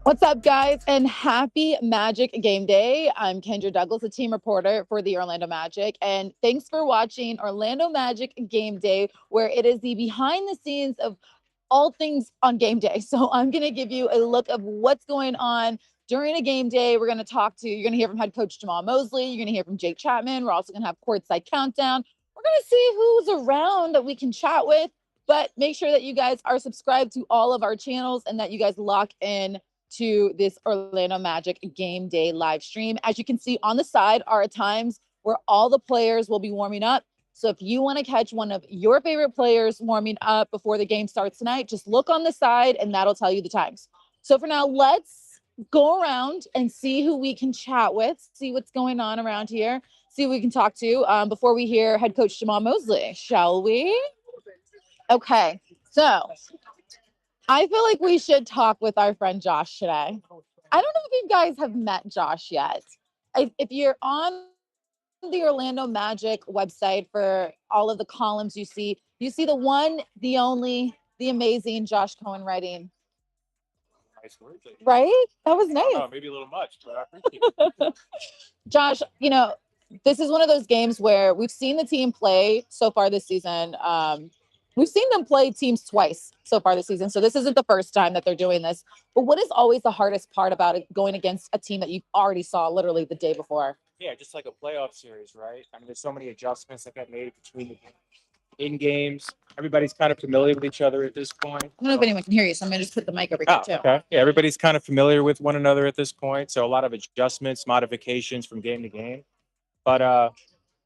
What's up, guys, and happy Magic Game Day. I'm Kendra Douglas, a team reporter for the Orlando Magic, and thanks for watching Orlando Magic Game Day, where it is the behind the scenes of all things on game day. So I'm going to give you a look of what's going on during a game day. You're going to hear from head coach Jamal Mosley. You're going to hear from Jake Chapman. We're also going to have Courtside Countdown. We're going to see who's around that we can chat with, but make sure that you guys are subscribed to all of our channels and that you guys lock in to this Orlando Magic Game Day live stream. As you can see on the side are times where all the players will be warming up. So if you want to catch one of your favorite players warming up before the game starts tonight, just look on the side and that'll tell you the times. So for now, let's go around and see who we can chat with, see what's going on around here, see who we can talk to before we hear head coach Jamal Mosley, shall we? Okay, so I feel like we should talk with our friend Josh today. I don't know if you guys have met Josh yet. If you're on the Orlando Magic website for all of the columns you see the one, the only, the amazing Josh Cohen writing. Nice words. Right? That was nice. Know, maybe a little much, but I appreciate it. Josh, this is one of those games where we've seen the team play so far this season. We've seen them play teams twice so far this season. So this isn't the first time that they're doing this. But what is always the hardest part about it going against a team that you already saw literally the day before? Yeah, just like a playoff series, right? I mean, there's so many adjustments that got made between in games. Everybody's kind of familiar with each other at this point. I don't know if anyone can hear you, so I'm going to just put the mic over here too. Okay. Yeah, everybody's kind of familiar with one another at this point. So a lot of adjustments, modifications from game to game. But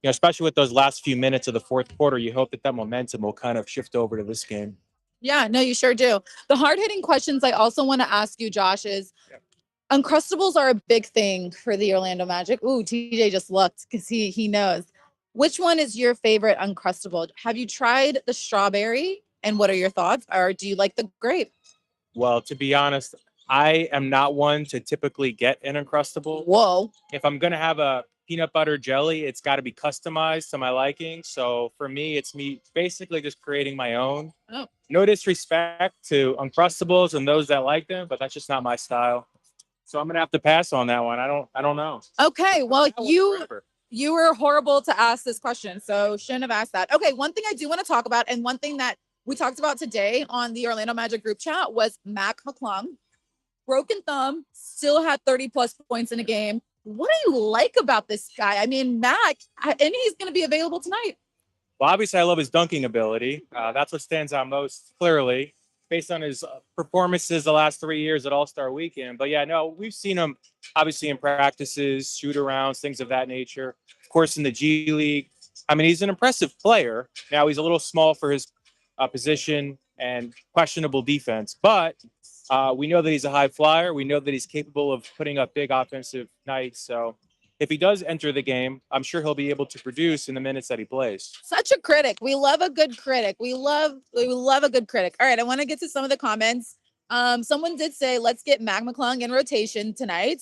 especially with those last few minutes of the fourth quarter, you hope that momentum will kind of shift over to this game. Yeah, no, you sure do. The hard-hitting questions I also want to ask you, Josh, is Uncrustables are a big thing for the Orlando Magic. Ooh, TJ just looked because he knows. Which one is your favorite Uncrustable? Have you tried the strawberry? And what are your thoughts? Or do you like the grape? Well, to be honest, I am not one to typically get an Uncrustable. Whoa. If I'm going to have a peanut butter jelly, it's got to be customized to my liking. So for me, it's me basically just creating my own. Oh. No disrespect to Uncrustables and those that like them, but that's just not my style. So I'm gonna have to pass on that one. I don't know. Okay, well, you were horrible to ask this question, so shouldn't have asked that. Okay, one thing I do want to talk about, and one thing that we talked about today on the Orlando Magic group chat was Mac McClung. Broken thumb, still had 30 plus points in a game. What do you like about this guy? I mean, Mac, and he's going to be available tonight. Well, obviously, I love his dunking ability. That's what stands out most clearly based on his performances the last 3 years at All-Star Weekend. But yeah, no, we've seen him obviously in practices, shoot-arounds, things of that nature. Of course, in the G League. I mean, he's an impressive player. Now, he's a little small for his position and questionable defense. But we know that he's a high flyer. We know that he's capable of putting up big offensive nights. So if he does enter the game, I'm sure he'll be able to produce in the minutes that he plays. Such a critic. We love a good critic. We love a good critic. All right, I want to get to some of the comments. Someone did say, let's get Mac McClung in rotation tonight.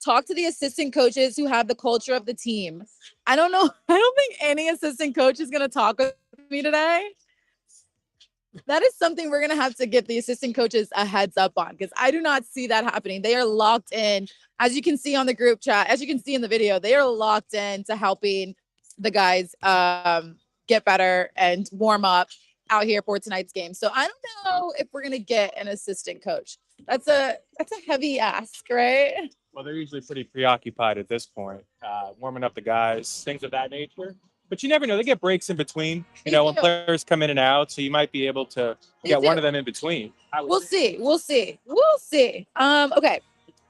Talk to the assistant coaches who have the culture of the team. I don't know. I don't think any assistant coach is going to talk with me today. That is something we're going to have to give the assistant coaches a heads up on, because I do not see that happening. They are locked in. As you can see on the group chat, as you can see in the video, they are locked in to helping the guys get better and warm up out here for tonight's game. So I don't know if we're going to get an assistant coach. That's a heavy ask, right? Well, they're usually pretty preoccupied at this point, warming up the guys, things of that nature. But you never know. They get breaks in between, when players come in and out. So you might be able to get one of them in between. We'll see. Okay.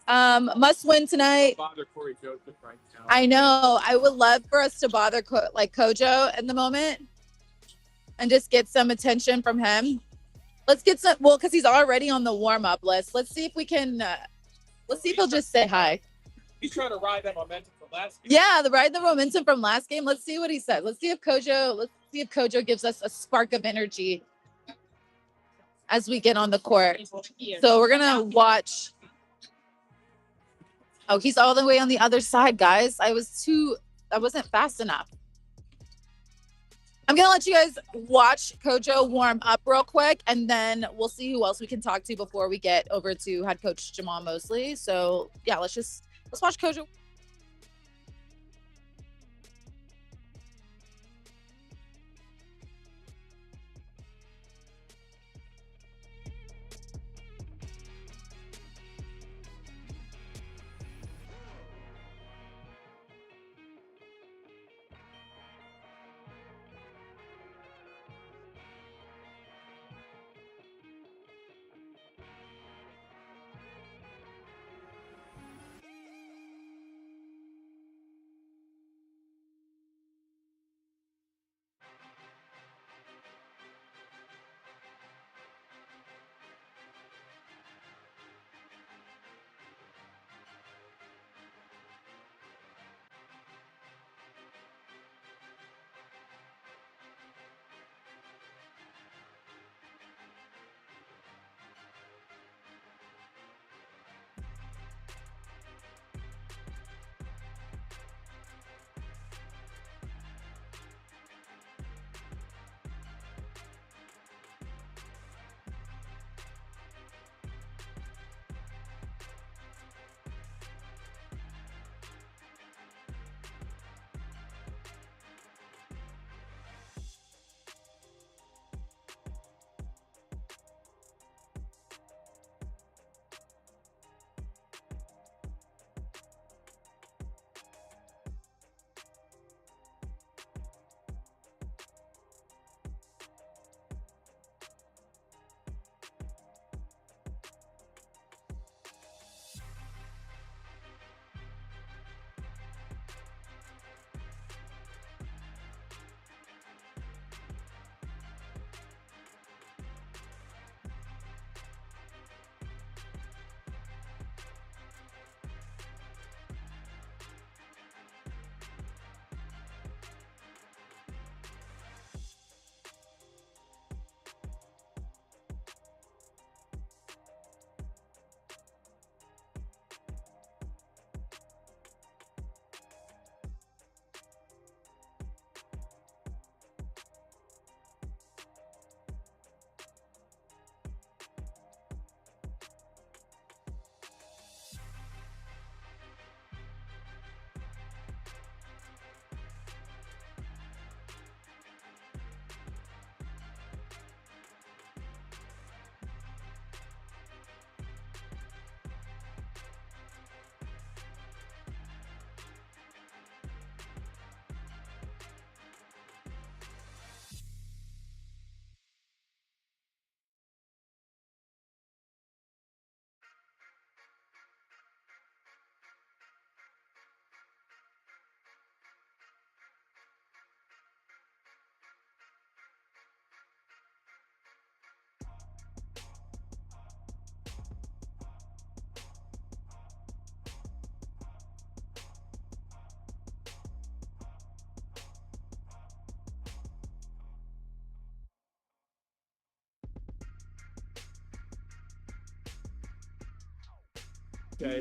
Must win tonight. Bother Corey Joseph right now. I know. I would love for us to bother Kojo in the moment and just get some attention from him. Let's get some. Well, because he's already on the warm-up list. Let's see if we can. Let's see if he'll just say hi. He's trying to ride that momentum from last game. Yeah, ride the momentum from last game. Let's see what he said. Let's see if Kojo gives us a spark of energy as we get on the court. So we're gonna watch. Oh, he's all the way on the other side, guys. I wasn't fast enough. I'm going to let you guys watch Kojo warm up real quick, and then we'll see who else we can talk to before we get over to head coach Jamal Mosley. So, yeah, let's watch Kojo.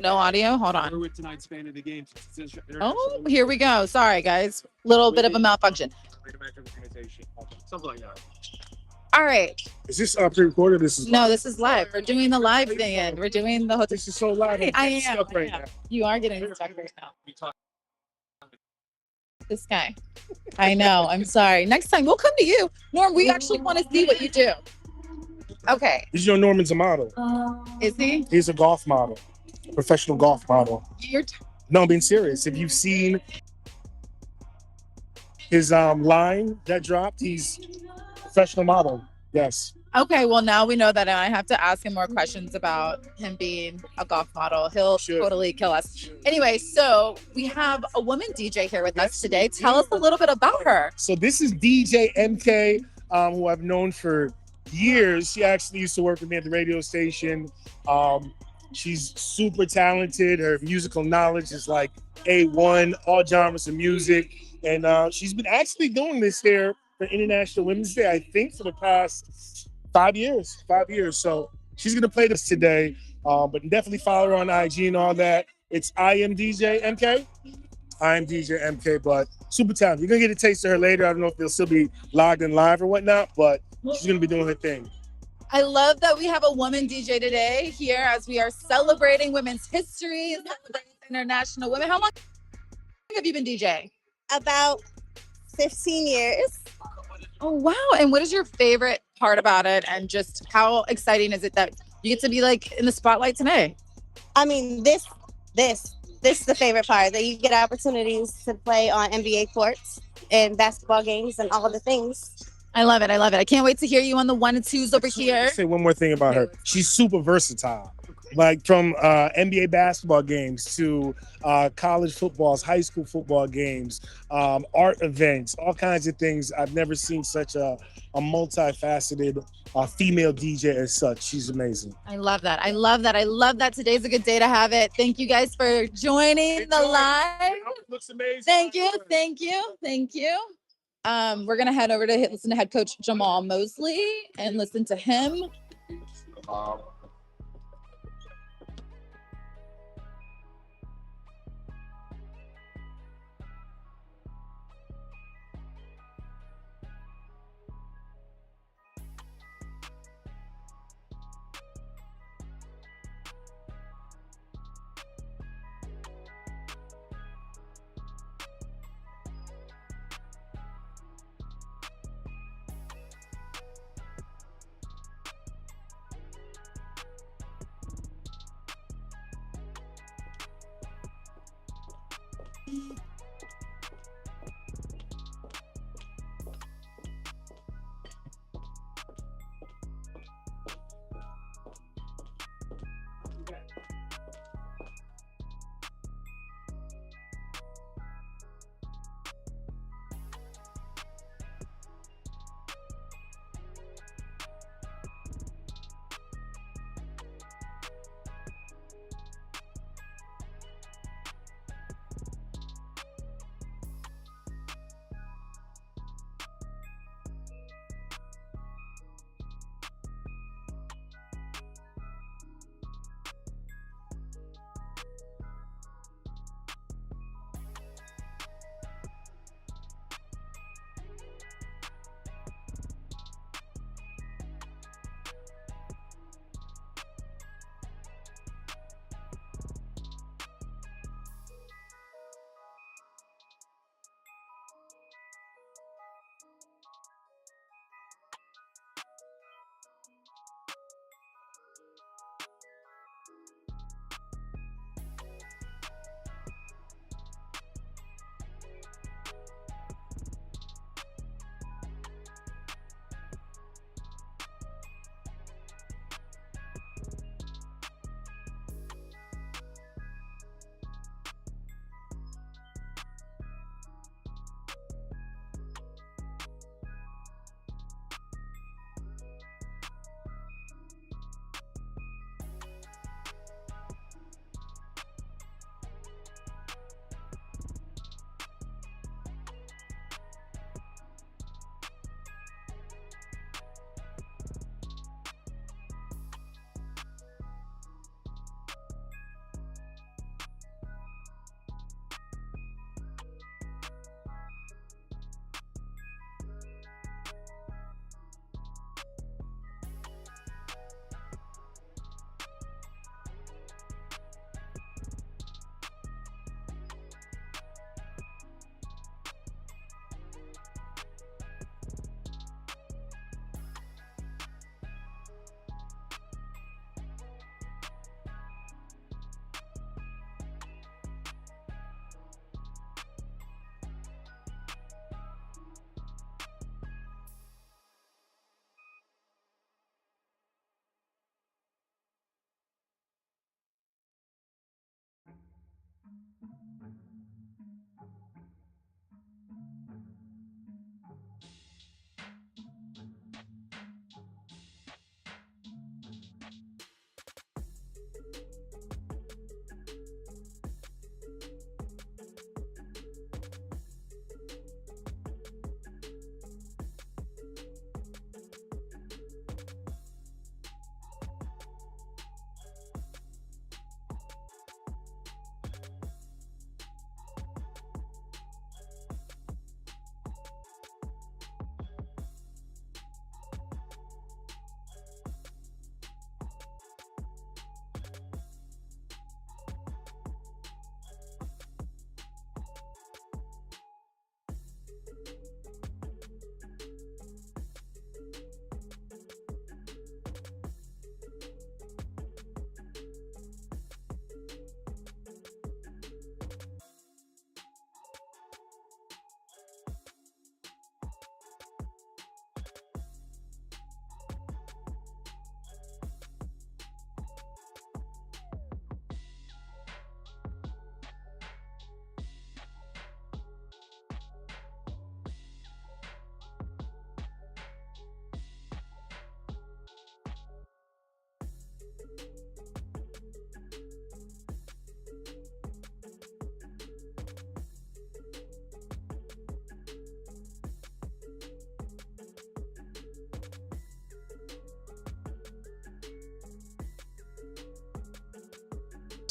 No audio. Hold on. With tonight's fan of the game. Oh, here we go. Sorry, guys. Little bit of a malfunction. Something like that. All right. Is this pre-recorded? This is No, this is live. We're doing the live thing, and we're doing the whole. This is so loud. I am. Stuck right now. You are getting stuck right now. This guy. I know. I'm sorry. Next time we'll come to you, Norm. We actually want to see what you do. Okay. Did you know Norman's a model? Is he? He's a golf model, professional golf model. No, I'm being serious. If you've seen his line that dropped, he's a professional model. Yes. Okay, well, now we know that I have to ask him more questions about him being a golf model. He'll totally kill us. Anyway, so we have a woman DJ here with us today. Tell us a little bit about her. So this is DJ MK, who I've known for years. She actually used to work with me at the radio station. She's super talented. Her musical knowledge is like A1, all genres of music. And she's been actually doing this here for International Women's Day, I think, for the past 5 years. 5 years. So she's gonna play this today. But definitely follow her on IG and all that. It's I am DJ MK. I'm DJ MK, but super talented. You're gonna get a taste of her later. I don't know if they'll still be logged in live or whatnot, but she's gonna be doing her thing. I love that we have a woman DJ today here as we are celebrating women's history, celebrating International Women. How long have you been DJ? About 15 years. Oh, wow. And what is your favorite part about it? And just how exciting is it that you get to be like in the spotlight today? I mean, this is the favorite part, that you get opportunities to play on NBA courts and basketball games and all the things. I love it. I love it. I can't wait to hear you on the 1 and 2s over here. Let's say one more thing about her. She's super versatile. Like from NBA basketball games to college footballs, high school football games, art events, all kinds of things. I've never seen such a multifaceted female DJ as such. She's amazing. I love that. I love that. I love that. Today's a good day to have it. Thank you guys for joining the live. Looks amazing. Thank you. Thank you. Thank you. We're going to head over to listen to head coach Jamal Mosley and listen to him.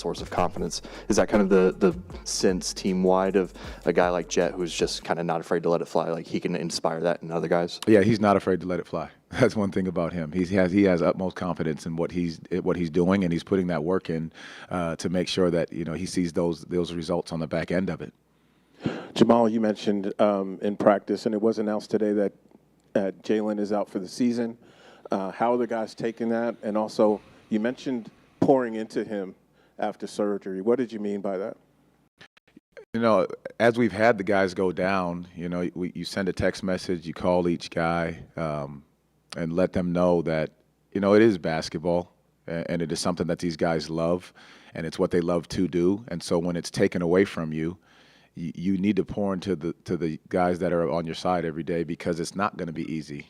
source of confidence. Is that kind of the sense team-wide of a guy like Jet who's just kind of not afraid to let it fly? Like he can inspire that in other guys? Yeah, he's not afraid to let it fly. That's one thing about him. He has utmost confidence in what he's doing, and he's putting that work in to make sure that he sees those results on the back end of it. Jamal, you mentioned in practice, and it was announced today that Jalen is out for the season. How are the guys taking that? And also, you mentioned pouring into him after surgery. What did you mean by that? As we've had the guys go down, you send a text message, you call each guy, and let them know that, it is basketball, and it is something that these guys love, and it's what they love to do. And so when it's taken away from you, you need to pour into the guys that are on your side every day, because it's not going to be easy.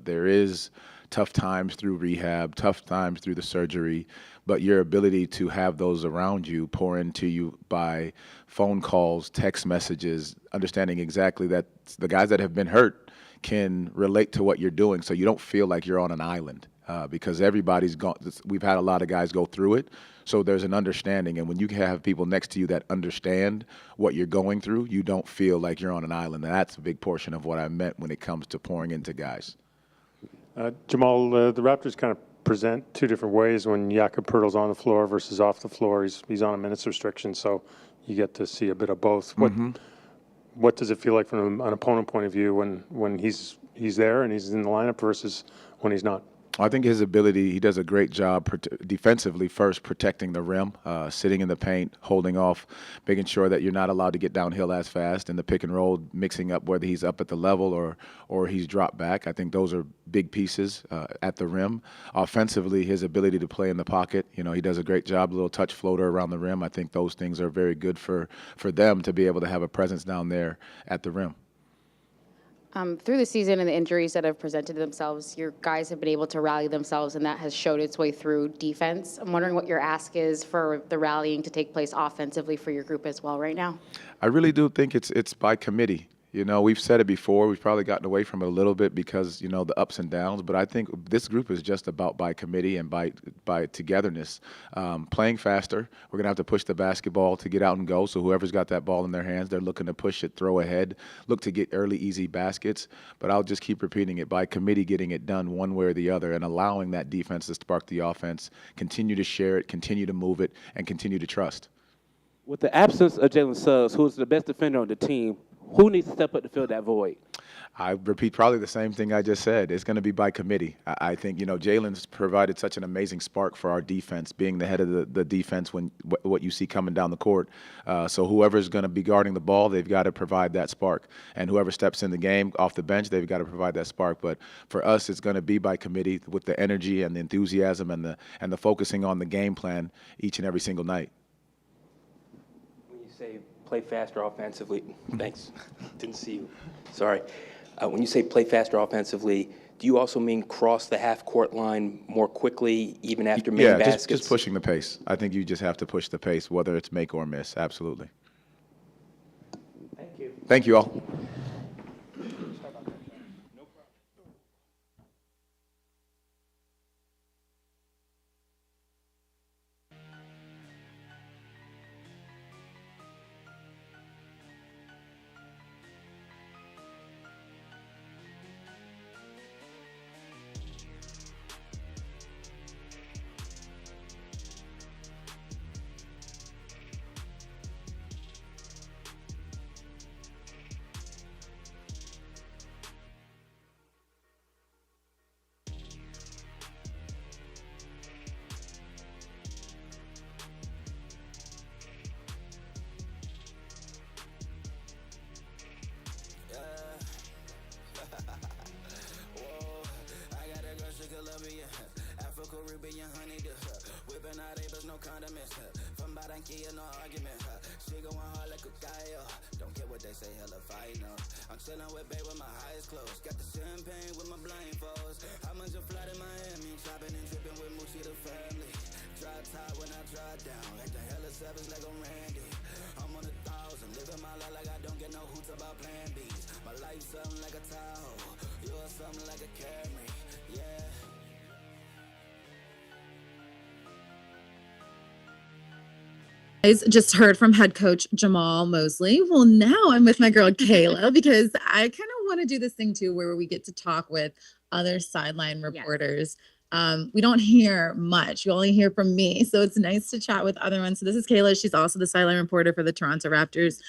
There is tough times through rehab, tough times through the surgery, but your ability to have those around you pour into you by phone calls, text messages, understanding exactly that the guys that have been hurt can relate to what you're doing, so you don't feel like you're on an island, because everybody's gone. We've had a lot of guys go through it. So there's an understanding, and when you have people next to you that understand what you're going through, you don't feel like you're on an island. And that's a big portion of what I meant when it comes to pouring into guys. Jamal, the Raptors kind of present two different ways when Jakob Poeltl's on the floor versus off the floor. He's on a minutes restriction, so you get to see a bit of both. What does it feel like from an opponent point of view when he's there and he's in the lineup versus when he's not? I think his ability, he does a great job defensively first, protecting the rim, sitting in the paint, holding off, making sure that you're not allowed to get downhill as fast, and the pick and roll, mixing up whether he's up at the level or he's dropped back. I think those are big pieces at the rim. Offensively, his ability to play in the pocket, he does a great job, a little touch floater around the rim. I think those things are very good for them to be able to have a presence down there at the rim. Through the season and the injuries that have presented themselves, your guys have been able to rally themselves, and that has showed its way through defense. I'm wondering what your ask is for the rallying to take place offensively for your group as well right now. I really do think it's by committee. We've said it before. We've probably gotten away from it a little bit because, the ups and downs. But I think this group is just about by committee and by togetherness. Playing faster. We're going to have to push the basketball to get out and go. So whoever's got that ball in their hands, they're looking to push it, throw ahead, look to get early, easy baskets. But I'll just keep repeating it, by committee, getting it done one way or the other, and allowing that defense to spark the offense, continue to share it, continue to move it, and continue to trust. With the absence of Jalen Suggs, who's the best defender on the team, who needs to step up to fill that void? I repeat probably the same thing I just said. It's going to be by committee. I think, Jalen's provided such an amazing spark for our defense, being the head of the defense when what you see coming down the court. So whoever's going to be guarding the ball, they've got to provide that spark. And whoever steps in the game off the bench, they've got to provide that spark. But for us, it's going to be by committee with the energy and the enthusiasm and the focusing on the game plan each and every single night. When you say play faster offensively, thanks, didn't see you, sorry. When you say play faster offensively, do you also mean cross the half-court line more quickly, even after making baskets? Yeah, just pushing the pace. I think you just have to push the pace, whether it's make or miss, absolutely. Thank you. Thank you all. Guys just heard from head coach Jamal Mosley. Well, now I'm with my girl Kayla because I kind of want to do this thing too where we get to talk with other sideline reporters. We don't hear much. You only hear from me. So it's nice to chat with other ones. So this is Kayla. She's also the sideline reporter for the Toronto Raptors.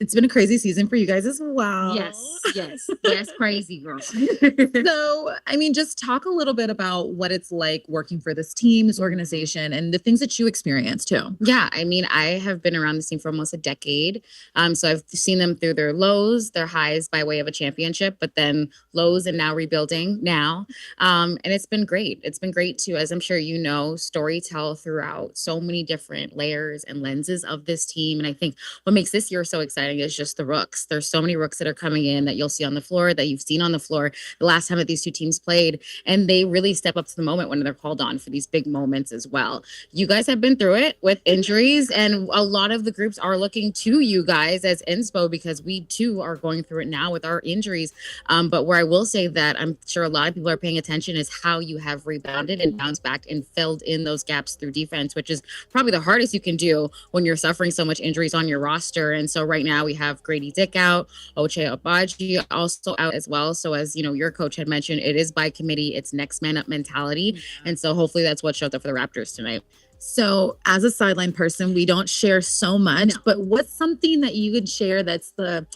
It's been a crazy season for you guys as well. Yes, crazy girl. So, I mean, just talk a little bit about what it's like working for this team, this organization, and the things that you experience too. Yeah, I mean, I have been around this team for almost a decade. So I've seen them through their lows, their highs by way of a championship, but then lows and now rebuilding now. And it's been great. It's been great to, as I'm sure you know, story tell throughout so many different layers and lenses of this team. And I think what makes this year so exciting is just the rooks. There's so many rooks that are coming in that you'll see on the floor, that you've seen on the floor the last time that these two teams played. And they really step up to the moment when they're called on for these big moments as well. You guys have been through it with injuries, and a lot of the groups are looking to you guys as inspo because we too are going through it now with our injuries. But where I will say that I'm sure a lot of people are paying attention is how you have rebounded and bounced back and filled in those gaps through defense, which is probably the hardest you can do when you're suffering so much injuries on your roster. And so right now we have Grady Dick out, Ochai Agbaji also out as well. So as you know, your coach had mentioned, it is by committee, it's next man up mentality. And so hopefully that's what showed up for the Raptors tonight. So, as a sideline person, we don't share so much, but what's something that you could share that's the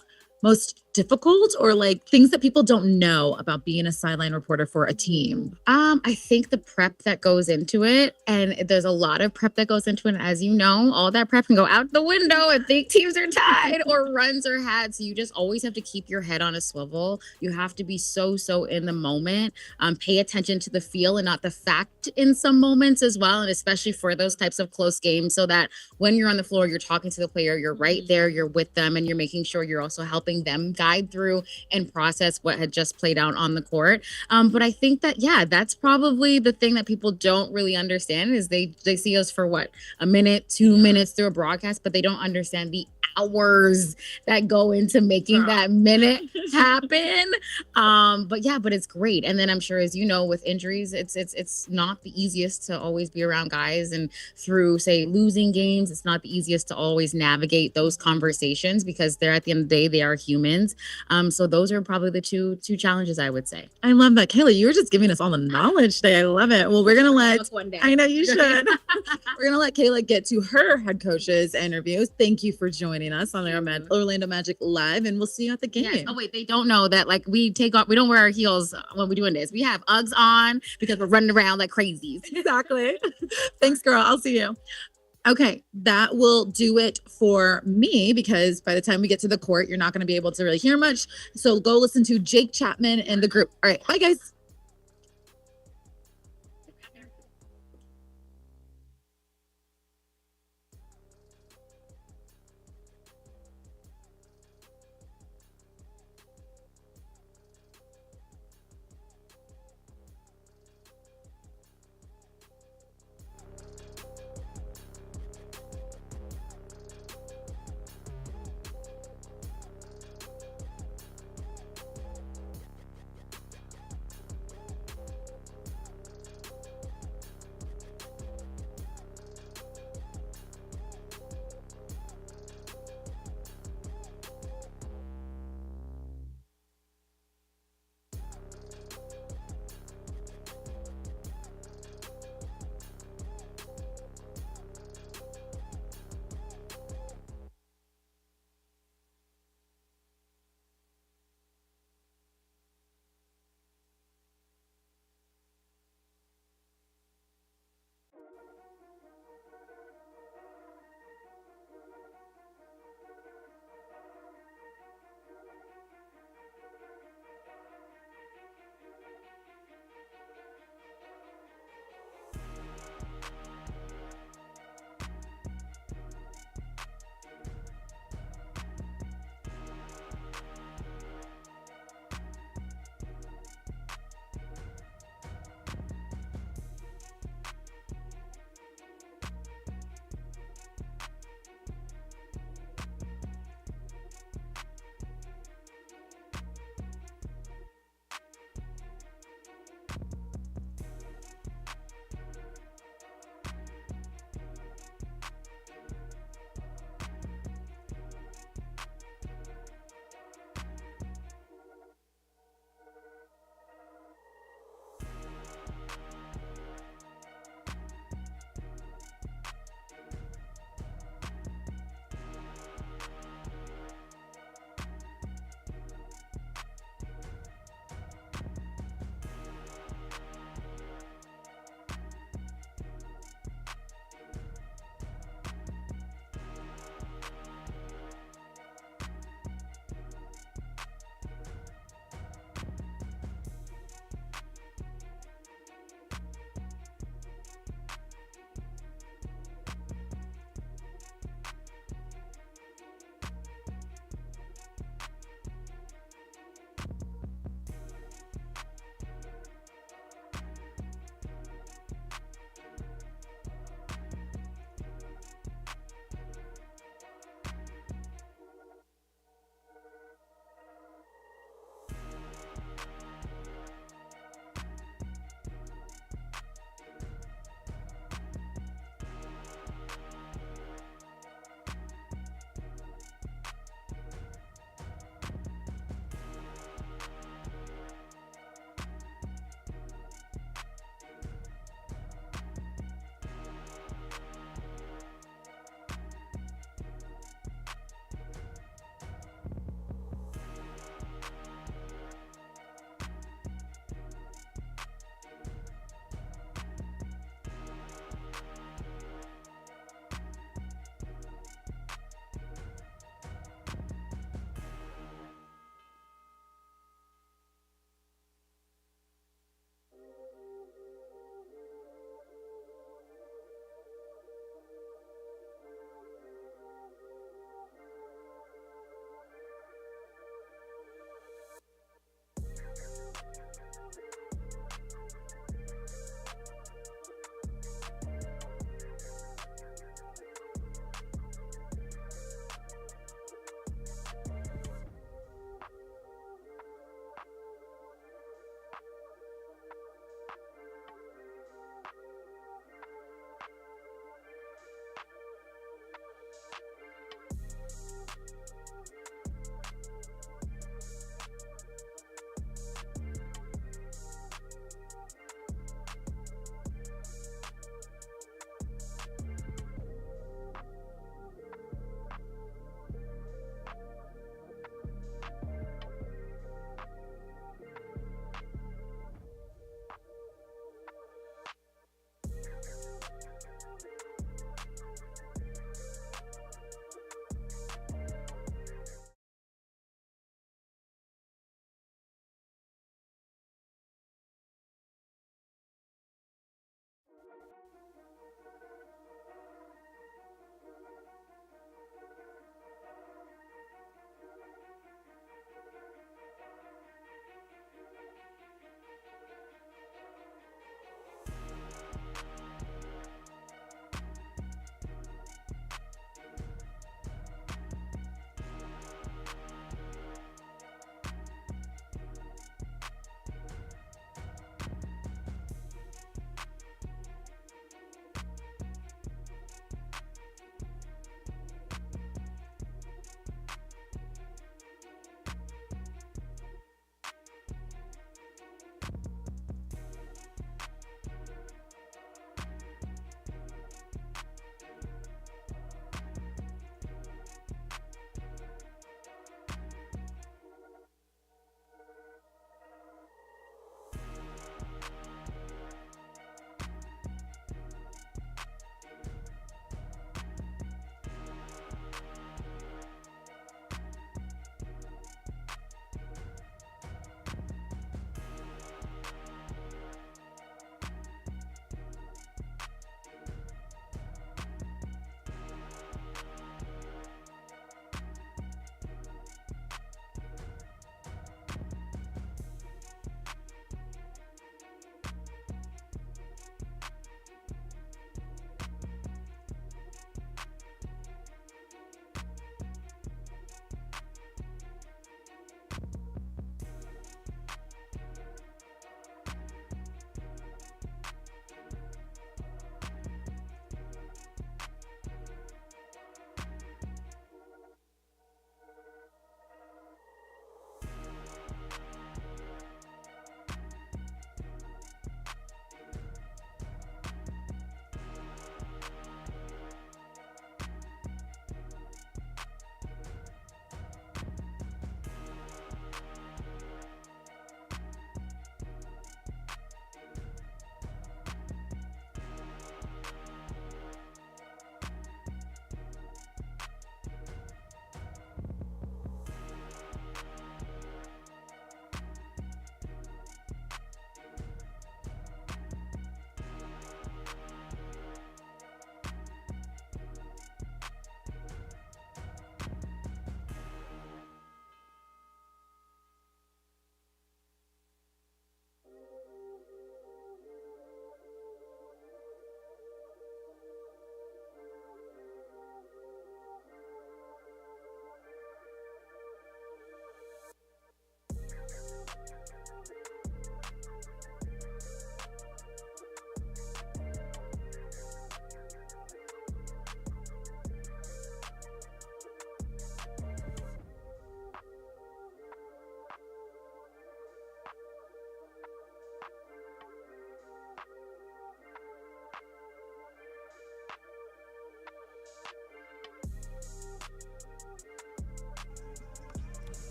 most difficult or like things that people don't know about being a sideline reporter for a team? I think the prep that goes into it, and there's a lot of prep that goes into it. And as you know, all that prep can go out the window and think teams are tied or runs are had. So you just always have to keep your head on a swivel. You have to be so in the moment. Pay attention to the feel and not the fact in some moments as well. And especially for those types of close games, so that when you're on the floor, you're talking to the player, you're right there, you're with them, and you're making sure you're also helping them guide through and process what had just played out on the court. But I think that, yeah, that's probably the thing that people don't really understand is they see us for what, a minute, 2 minutes through a broadcast, but they don't understand the hours that go into making that minute happen. But it's great. And then I'm sure, as you know, with injuries, it's not the easiest to always be around guys, and through, say, losing games, it's not the easiest to always navigate those conversations because they're, at the end of the day, they are humans. So those are probably the two challenges I would say. I love that. Kayla, you were just giving us all the knowledge today. I love it. Well, we're going to One day. I know you should. We're going to let Kayla get to her head coach's interviews. Thank you for joining us on Orlando Magic Live, and we'll see you at the game. Yes. Oh wait, they don't know that like we don't wear our heels when we're doing this. We have Uggs on because we're running around like crazies. Exactly. Thanks, girl. I'll see you. Okay, that will do it for me because by the time we get to the court, you're not going to be able to really hear much. So go listen to Jake Chapman and the group. All right, bye guys.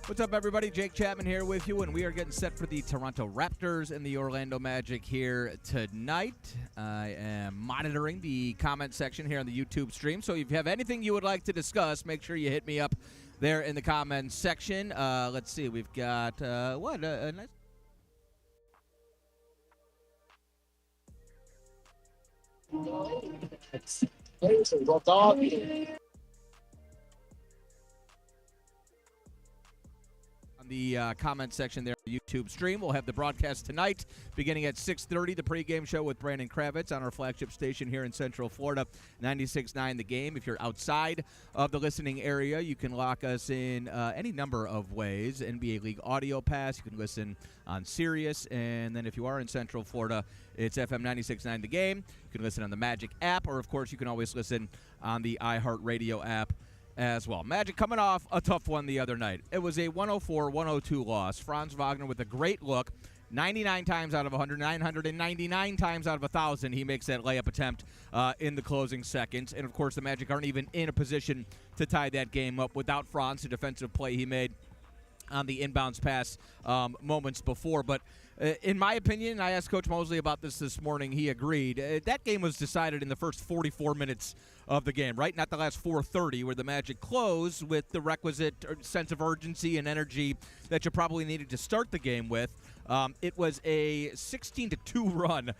What's up, everybody? Jake Chapman here with you, and we are getting set for the Toronto Raptors and the Orlando Magic here tonight. I am monitoring the comment section here on the YouTube stream, so if you have anything you would like to discuss, make sure you hit me up there in the comments section. Let's see, we've got, a nice... On the comment section there on the YouTube stream. We'll have the broadcast tonight beginning at 6:30, the pregame show with Brandon Kravitz on our flagship station here in Central Florida, 96.9 The Game. If you're outside of the listening area, you can lock us in any number of ways. NBA League Audio Pass, you can listen on Sirius, and then if you are in Central Florida, it's FM 96.9 The Game. You can listen on the Magic app, or of course you can always listen on the iHeartRadio app as well. Magic coming off a tough one the other night. It was a 104-102 loss. Franz Wagner with a great look. 99 times out of 100, 999 times out of 1,000, he makes that layup attempt in the closing seconds. And, of course, the Magic aren't even in a position to tie that game up without Franz, the defensive play he made on the inbounds pass moments before. But in my opinion, I asked Coach Mosley about this morning. He agreed. That game was decided in the first 44 minutes of the game, right? Not the last 4:30, where the Magic closed with the requisite sense of urgency and energy that you probably needed to start the game with. It was a 16-2 run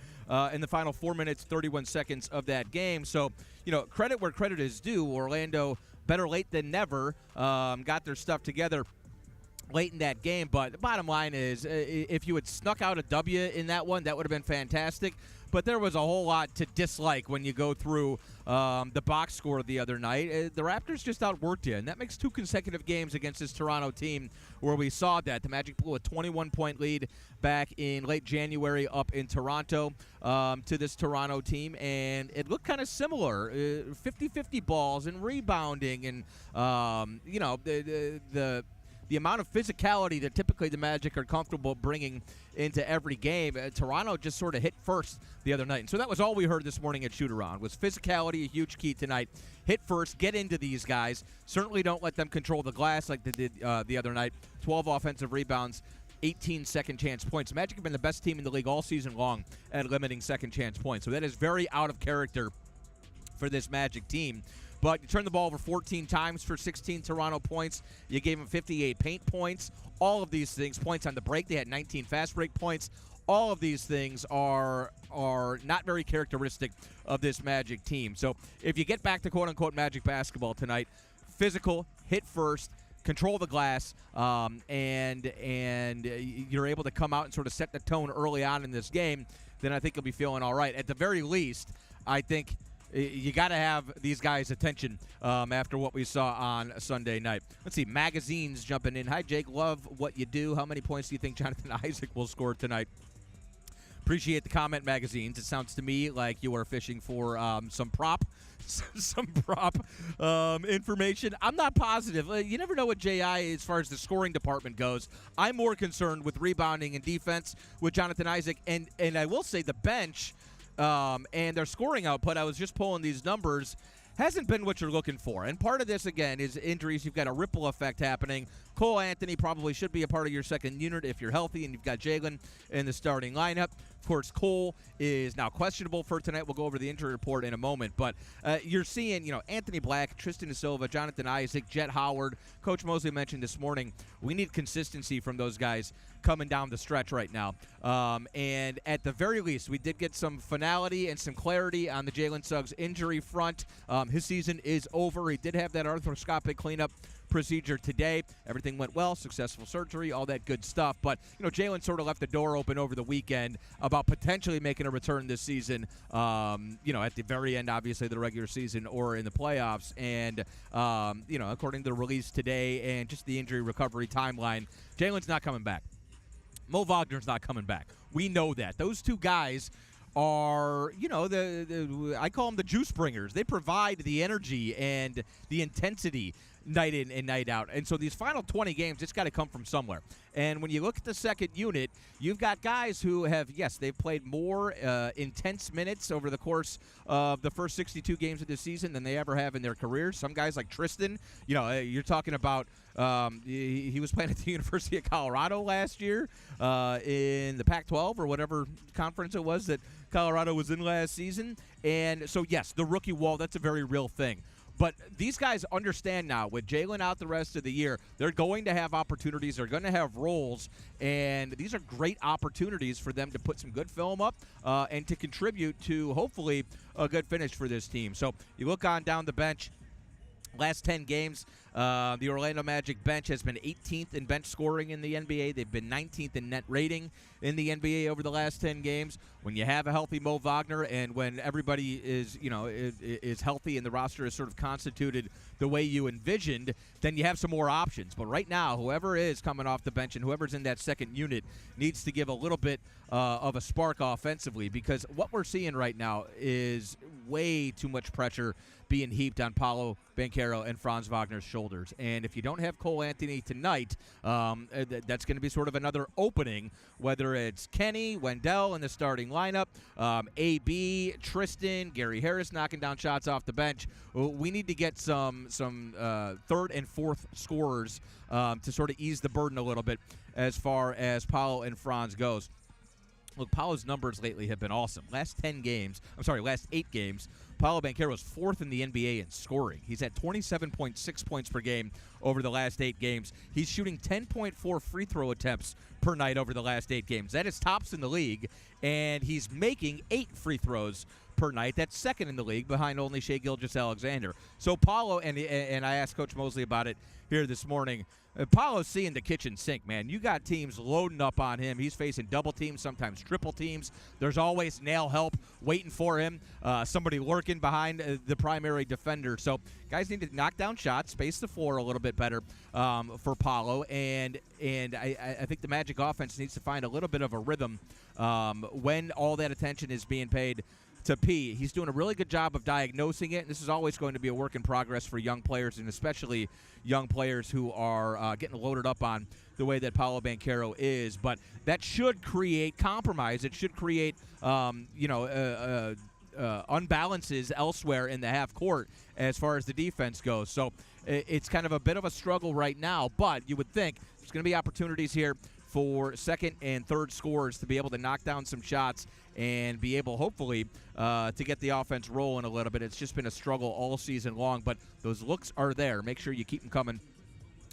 in the final 4 minutes, 31 seconds of that game. So, credit where credit is due. Orlando, better late than never, got their stuff together late in that game. But the bottom line is, if you had snuck out a W in that one, that would have been fantastic. But there was a whole lot to dislike when you go through the box score the other night. The Raptors just outworked you, and that makes 2 consecutive games against this Toronto team where we saw that. The Magic blew a 21-point lead back in late January up in Toronto to this Toronto team, and it looked kind of similar. 50-50 balls and rebounding and, the amount of physicality that typically the Magic are comfortable bringing into every game. Toronto just sort of hit first the other night. And so that was all we heard this morning at shoot-around, was physicality, a huge key tonight. Hit first, get into these guys. Certainly don't let them control the glass like they did the other night. 12 offensive rebounds, 18 second-chance points. Magic have been the best team in the league all season long at limiting second-chance points. So that is very out of character for this Magic team. But you turned the ball over 14 times for 16 Toronto points. You gave them 58 paint points. All of these things, points on the break. They had 19 fast break points. All of these things are not very characteristic of this Magic team. So if you get back to quote-unquote Magic basketball tonight, physical, hit first, control the glass, and you're able to come out and sort of set the tone early on in this game, then I think you'll be feeling all right. At the very least, I think you got to have these guys' attention after what we saw on Sunday night. Let's see, Magazines jumping in. Hi, Jake. Love what you do. How many points do you think Jonathan Isaac will score tonight? Appreciate the comment, Magazines. It sounds to me like you are fishing for some prop information. I'm not positive. You never know what J.I. as far as the scoring department goes. I'm more concerned with rebounding and defense with Jonathan Isaac. And I will say the bench and their scoring output, I was just pulling these numbers, hasn't been what you're looking for. And part of this, again, is injuries. You've got a ripple effect happening. Cole Anthony probably should be a part of your second unit if you're healthy, and you've got Jalen in the starting lineup. Of course, Cole is now questionable for tonight. We'll go over the injury report in a moment. But you're seeing, Anthony Black, Tristan Silva, Jonathan Isaac, Jet Howard. Coach Mosley mentioned this morning, we need consistency from those guys coming down the stretch right now. And at the very least, we did get some finality and some clarity on the Jalen Suggs injury front. His season is over. He did have that arthroscopic cleanup procedure today. Everything went well, successful surgery, all that good stuff. But, Jalen sort of left the door open over the weekend about potentially making a return this season, at the very end, obviously, of the regular season or in the playoffs. And, according to the release today and just the injury recovery timeline, Jalen's not coming back. Mo Wagner's not coming back. We know that. Those two guys are, I call them the juice bringers. They provide the energy and the intensity. night in and night out. And so these final 20 games, it's got to come from somewhere. And when you look at the second unit, you've got guys who have, yes, they've played more intense minutes over the course of the first 62 games of the season than they ever have in their careers. Some guys like Tristan, you're talking about he was playing at the University of Colorado last year in the Pac-12 or whatever conference it was that Colorado was in last season. And so, yes, the rookie wall, that's a very real thing. But these guys understand now, with Jalen out the rest of the year, they're going to have opportunities. They're going to have roles, and these are great opportunities for them to put some good film up and to contribute to, hopefully, a good finish for this team. So you look on down the bench. Last 10 games, the Orlando Magic bench has been 18th in bench scoring in the NBA. They've been 19th in net rating in the NBA over the last 10 games. When you have a healthy Mo Wagner and when everybody is healthy and the roster is sort of constituted the way you envisioned, then you have some more options. But right now, whoever is coming off the bench and whoever's in that second unit needs to give a little bit of a spark offensively, because what we're seeing right now is way too much pressure being heaped on Paolo Banchero and Franz Wagner's shoulders. And if you don't have Cole Anthony tonight, that's going to be sort of another opening, whether it's Kenny, Wendell in the starting lineup, AB, Tristan, Gary Harris knocking down shots off the bench. We need to get some third and fourth scorers to sort of ease the burden a little bit as far as Paolo and Franz goes. Look, Paolo's numbers lately have been awesome. Last 8 games, Paolo Banchero is 4th in the NBA in scoring. He's at 27.6 points per game over the last 8 games. He's shooting 10.4 free throw attempts per night over the last 8 games. That is tops in the league, and he's making 8 free throws per night. That's second in the league, behind only Shai Gilgeous-Alexander. So Paolo, and I asked Coach Mosley about it here this morning, Paolo's seeing the kitchen sink, man. You got teams loading up on him. He's facing double teams, sometimes triple teams. There's always nail help waiting for him, somebody lurking behind the primary defender. So guys need to knock down shots, space the floor a little bit better for Paolo, and I think the Magic offense needs to find a little bit of a rhythm when all that attention is being paid to P. He's doing a really good job of diagnosing it, and this is always going to be a work in progress for young players, and especially young players who are getting loaded up on the way that Paolo Banchero is. But that should create compromise. It should create, unbalances elsewhere in the half court as far as the defense goes. So it's kind of a bit of a struggle right now, but you would think there's going to be opportunities here for second and third scorers to be able to knock down some shots and be able, hopefully, to get the offense rolling a little bit. It's just been a struggle all season long, but those looks are there. Make sure you keep them coming,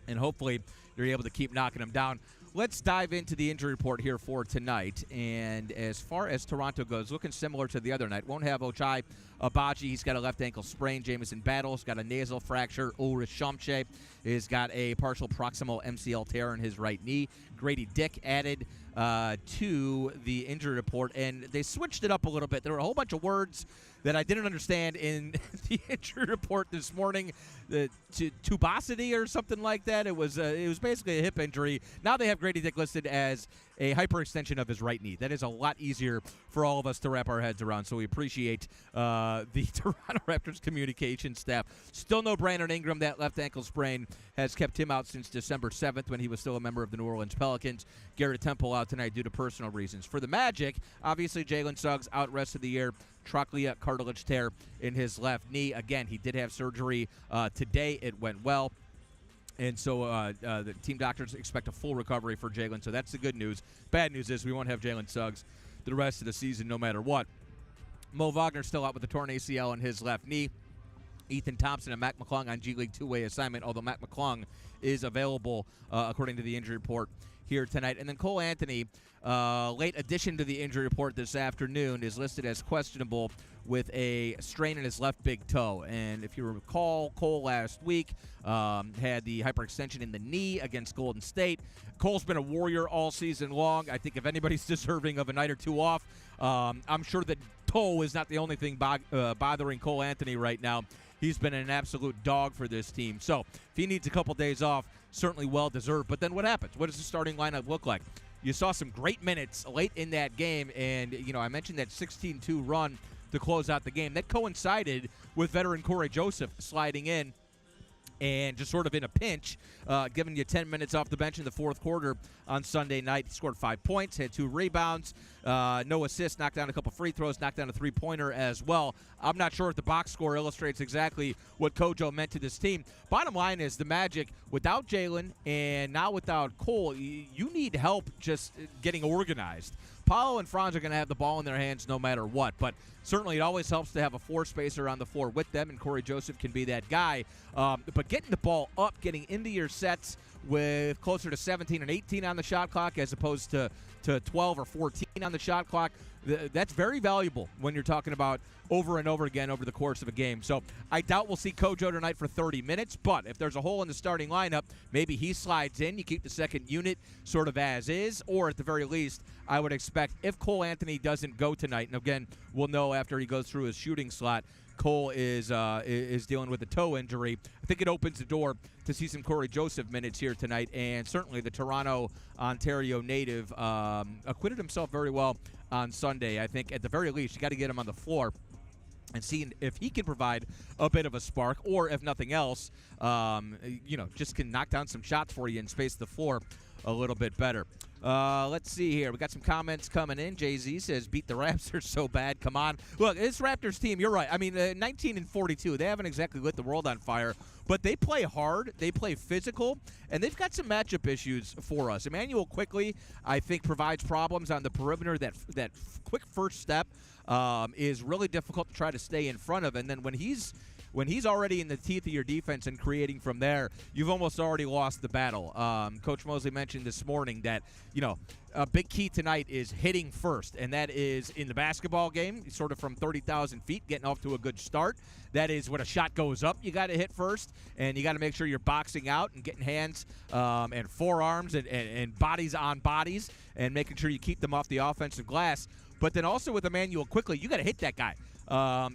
and hopefully you're able to keep knocking them down. Let's dive into the injury report here for tonight. And as far as Toronto goes, looking similar to the other night. Won't have Ochai Agbaji. He's got a left ankle sprain. Jamison Battle's got a nasal fracture. Ulrich Shamche has got a partial proximal MCL tear in his right knee. Grady Dick added to the injury report, and they switched it up a little bit. There were a whole bunch of words that I didn't understand in the injury report this morning. The tubosity or something like that. It was basically a hip injury. Now they have Grady Dick listed as a hyperextension of his right knee. That is a lot easier for all of us to wrap our heads around, so we appreciate the Toronto Raptors communication staff. Still no Brandon Ingram. That left ankle sprain has kept him out since December 7th when he was still a member of the New Orleans Pelicans. Garrett Temple out tonight due to personal reasons. For the Magic, obviously Jalen Suggs out rest of the year. Trochlea cartilage tear in his left knee. Again, he did have surgery today. It went well. And so the team doctors expect a full recovery for Jalen, so that's the good news. Bad news is we won't have Jalen Suggs the rest of the season no matter what. Mo Wagner still out with a torn ACL in his left knee. Ethan Thompson and Mac McClung on G League two-way assignment, although Mac McClung is available according to the injury report here tonight. And then Cole Anthony, late addition to the injury report this afternoon, is listed as questionable with a strain in his left big toe. And if you recall, Cole last week had the hyperextension in the knee against Golden State. Cole's been a warrior all season long. I think if anybody's deserving of a night or two off, I'm sure that toe is not the only thing bothering Cole Anthony right now. He's been an absolute dog for this team. So if he needs a couple days off, certainly well-deserved. But then what happens? What does the starting lineup look like? You saw some great minutes late in that game, and I mentioned that 16-2 run to close out the game. That coincided with veteran Corey Joseph sliding in And just sort of in a pinch, giving you 10 minutes off the bench in the fourth quarter on Sunday night. He scored 5 points, had 2 rebounds, no assists, knocked down a couple free throws, knocked down a three-pointer as well. I'm not sure if the box score illustrates exactly what Kojo meant to this team. Bottom line is the Magic, without Jalen and now without Cole, you need help just getting organized. Paolo and Franz are going to have the ball in their hands no matter what, but certainly it always helps to have a floor spacer on the floor with them, and Corey Joseph can be that guy. But getting the ball up, getting into your sets with closer to 17 and 18 on the shot clock as opposed to 12 or 14 on the shot clock, that's very valuable when you're talking about over and over again over the course of a game. So I doubt we'll see Kojo tonight for 30 minutes, but if there's a hole in the starting lineup, maybe he slides in. You keep the second unit sort of as is, or at the very least, I would expect if Cole Anthony doesn't go tonight, and again, we'll know after he goes through his shooting slot, Cole is dealing with a toe injury. I think it opens the door to see some Corey Joseph minutes here tonight, and certainly the Toronto, Ontario native acquitted himself very well on Sunday. I think at the very least, you got to get him on the floor and see if he can provide a bit of a spark, or if nothing else, just can knock down some shots for you and space the floor a little bit better. Let's see here. We got some comments coming in. Jay-Z says, beat the Raptors so bad. Come on. Look, this Raptors team, you're right. I mean, 19-42, they haven't exactly lit the world on fire, but they play hard. They play physical, and they've got some matchup issues for us. Emmanuel Quickley, I think, provides problems on the perimeter. That quick first step is really difficult to try to stay in front of, and then when he's already in the teeth of your defense and creating from there, you've almost already lost the battle. Coach Mosley mentioned this morning that, a big key tonight is hitting first, and that is in the basketball game, sort of from 30,000 feet, getting off to a good start. That is when a shot goes up, you got to hit first, and you got to make sure you're boxing out and getting hands and forearms and bodies on bodies and making sure you keep them off the offensive glass. But then also with Emmanuel Quickley, you got to hit that guy.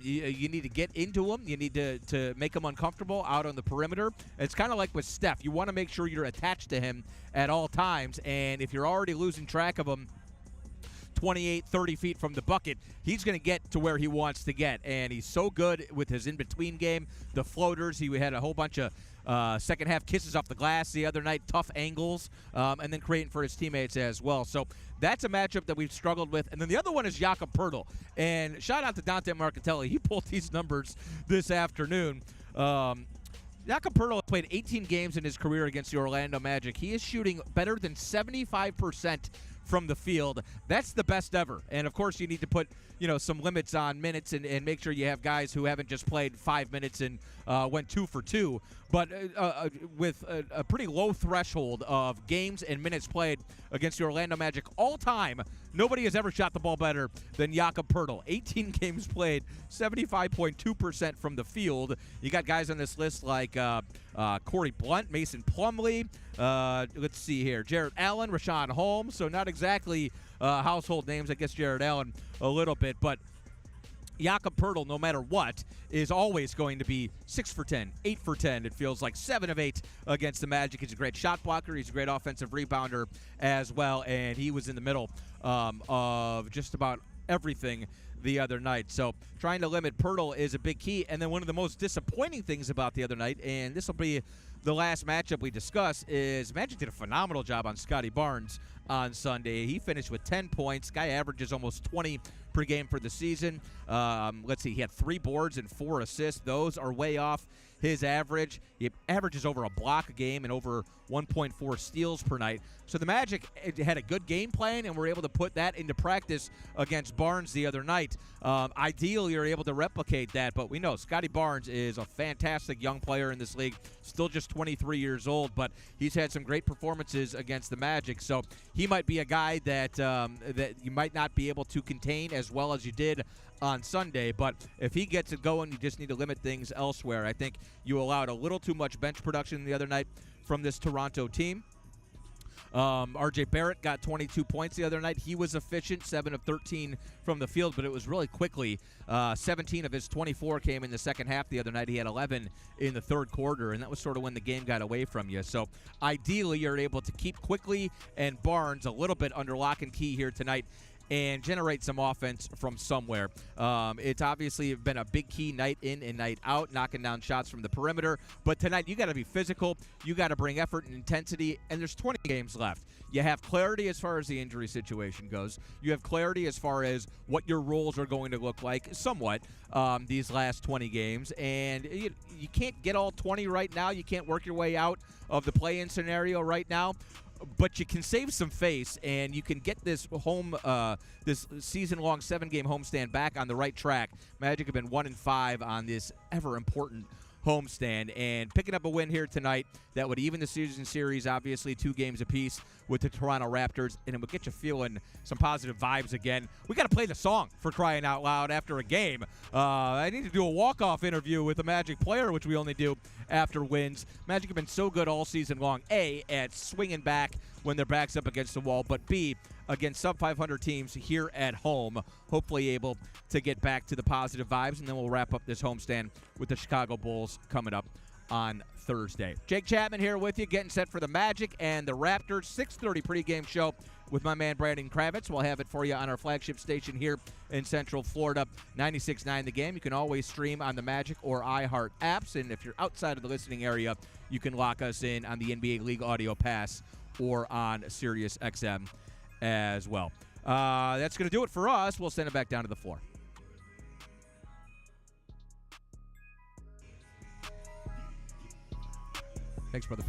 You need to get into him. You need to make him uncomfortable out on the perimeter. It's kind of like with Steph. You want to make sure you're attached to him at all times, and if you're already losing track of him 28, 30 feet from the bucket, he's going to get to where he wants to get, and he's so good with his in-between game, the floaters. He had a whole bunch of second half kisses off the glass the other night, tough angles, and then creating for his teammates as well. So that's a matchup that we've struggled with. And then the other one is Jakob Poeltl. And shout out to Dante Marcatelli. He pulled these numbers this afternoon. Jakob Poeltl played 18 games in his career against the Orlando Magic. He is shooting better than 75% from the field. That's the best ever. And of course, you need to put some limits on minutes and make sure you have guys who haven't just played 5 minutes and went 2 for 2. But with a pretty low threshold of games and minutes played against the Orlando Magic all time, nobody has ever shot the ball better than Jakob Poeltl. 18 games played, 75.2% from the field. You got guys on this list like Corey Blunt, Mason Plumlee. Let's see here. Jarrett Allen, Rashawn Holmes. So not exactly household names. I guess Jarrett Allen a little bit. But Jakob Poeltl, no matter what, is always going to be 6 for 10, 8 for 10. It feels like 7 of 8 against the Magic. He's a great shot blocker. He's a great offensive rebounder as well. And he was in the middle of just about everything the other night. So trying to limit Poeltl is a big key. And then one of the most disappointing things about the other night, and this will be the last matchup we discuss, is Magic did a phenomenal job on Scotty Barnes on Sunday. He finished with 10 points. Guy averages almost 20 per game for the season. Let's see, he had 3 boards and 4 assists. Those are way off his average. He averages over a block a game and over 1.4 steals per night. So the Magic had a good game plan and were able to put that into practice against Barnes the other night. Ideally, you're able to replicate that, but we know Scotty Barnes is a fantastic young player in this league, still just 23 years old, but he's had some great performances against the Magic. So he might be a guy that you might not be able to contain as well as you did on Sunday, but if he gets it going, you just need to limit things elsewhere. I think you allowed a little too much bench production the other night from this Toronto team. RJ Barrett got 22 points the other night. He was efficient, 7 of 13 from the field, but it was really quickly. 17 of his 24 came in the second half the other night. He had 11 in the third quarter, and that was sort of when the game got away from you. So ideally, you're able to keep Quickley and Barnes a little bit under lock and key here tonight. and generate some offense from somewhere. It's obviously been a big key night in and night out, knocking down shots from the perimeter. But tonight, you got to be physical. You got to bring effort and intensity, and there's 20 games left. You have clarity as far as the injury situation goes. You have clarity as far as what your roles are going to look like somewhat these last 20 games. And you can't get all 20 right now. You can't work your way out of the play-in scenario right now. But you can save some face, and you can get this this season-long 7-game homestand back on the right track. Magic have been 1-5 on this ever-important homestand, and picking up a win here tonight that would even the season series, obviously 2 games apiece with the Toronto Raptors, and it would get you feeling some positive vibes again. We got to play the song, for crying out loud, after a game. I need to do a walk-off interview with a Magic player, which we only do after wins. Magic have been so good all season long, A, at swinging back when their back's up against the wall, but B, against sub-500 teams here at home, hopefully able to get back to the positive vibes, and then we'll wrap up this homestand with the Chicago Bulls coming up on Thursday. Jake Chapman here with you, getting set for the Magic and the Raptors. 6:30 pregame show with my man Brandon Kravitz. We'll have it for you on our flagship station here in Central Florida, 96.9 The Game. You can always stream on the Magic or iHeart apps, and if you're outside of the listening area, you can lock us in on the NBA League Audio Pass or on Sirius XM as well. That's going to do it for us. We'll send it back down to the floor. Thanks, brother.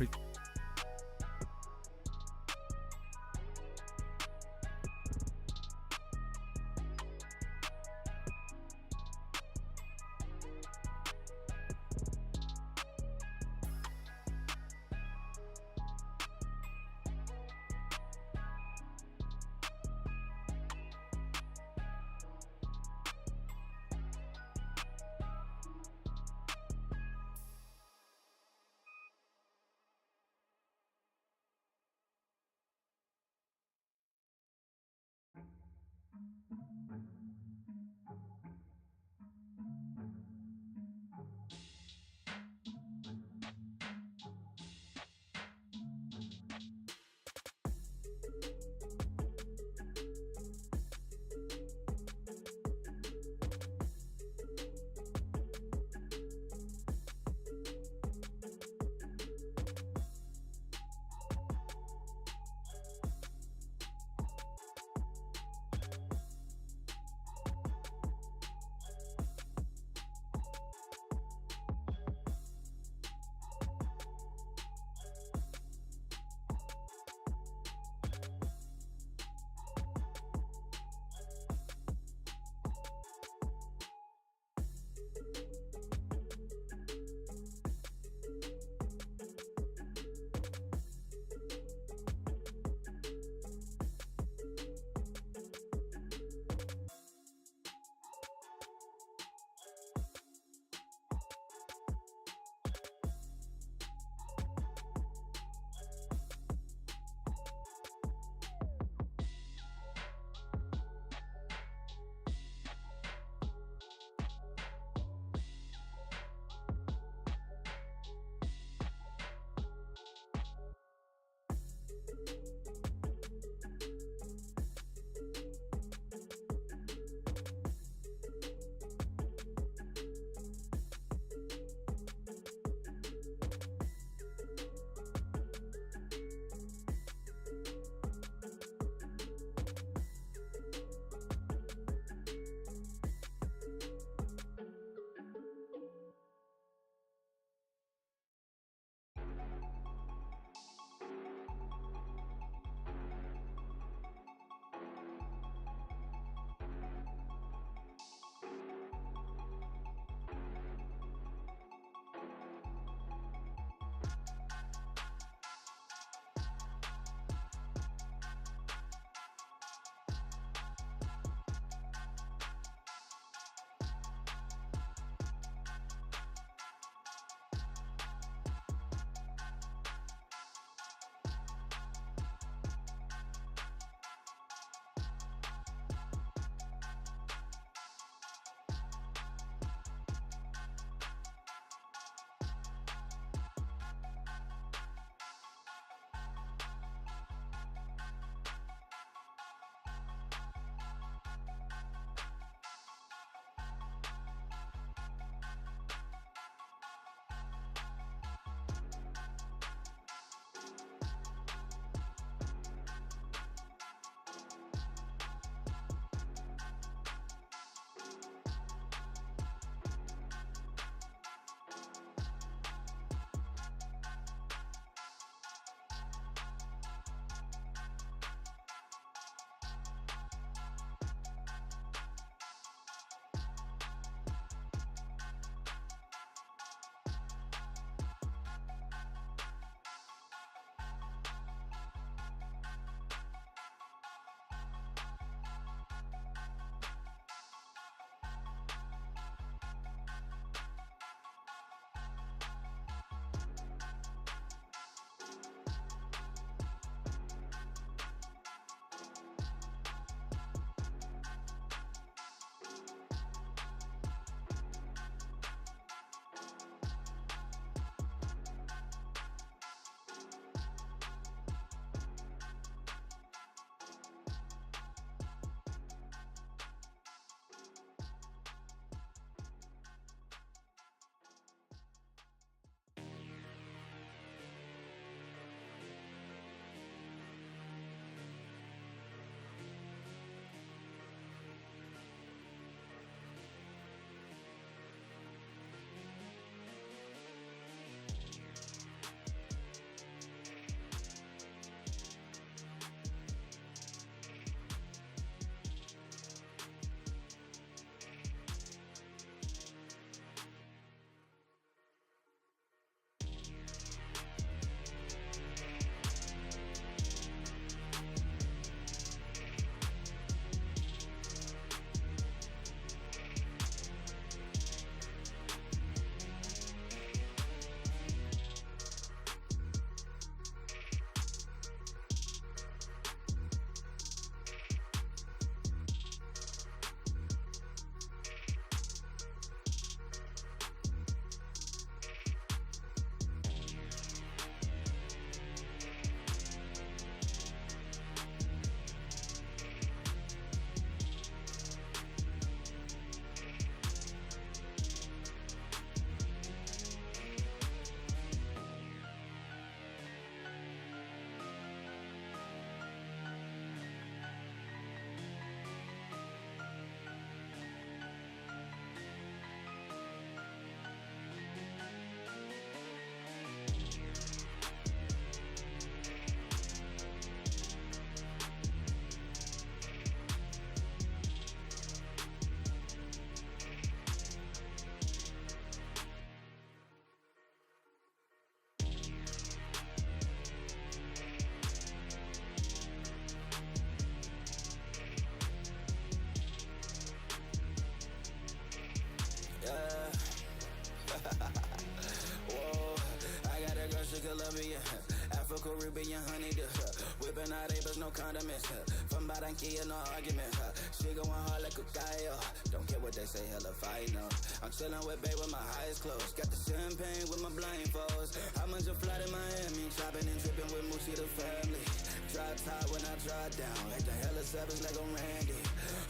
Caribbean honey dip. Whipping out Abels, no condiments. From Barranquilla, no argument. She going hard like a gallo. Don't care what they say, hella fight, no. I'm chilling with babe with my eyes closed. Got the champagne with my blindfolds. I'm on a flight in Miami. Shopping and tripping with Moochie the family. Drop top when I drop down. Like the hella savage like I'm Randy.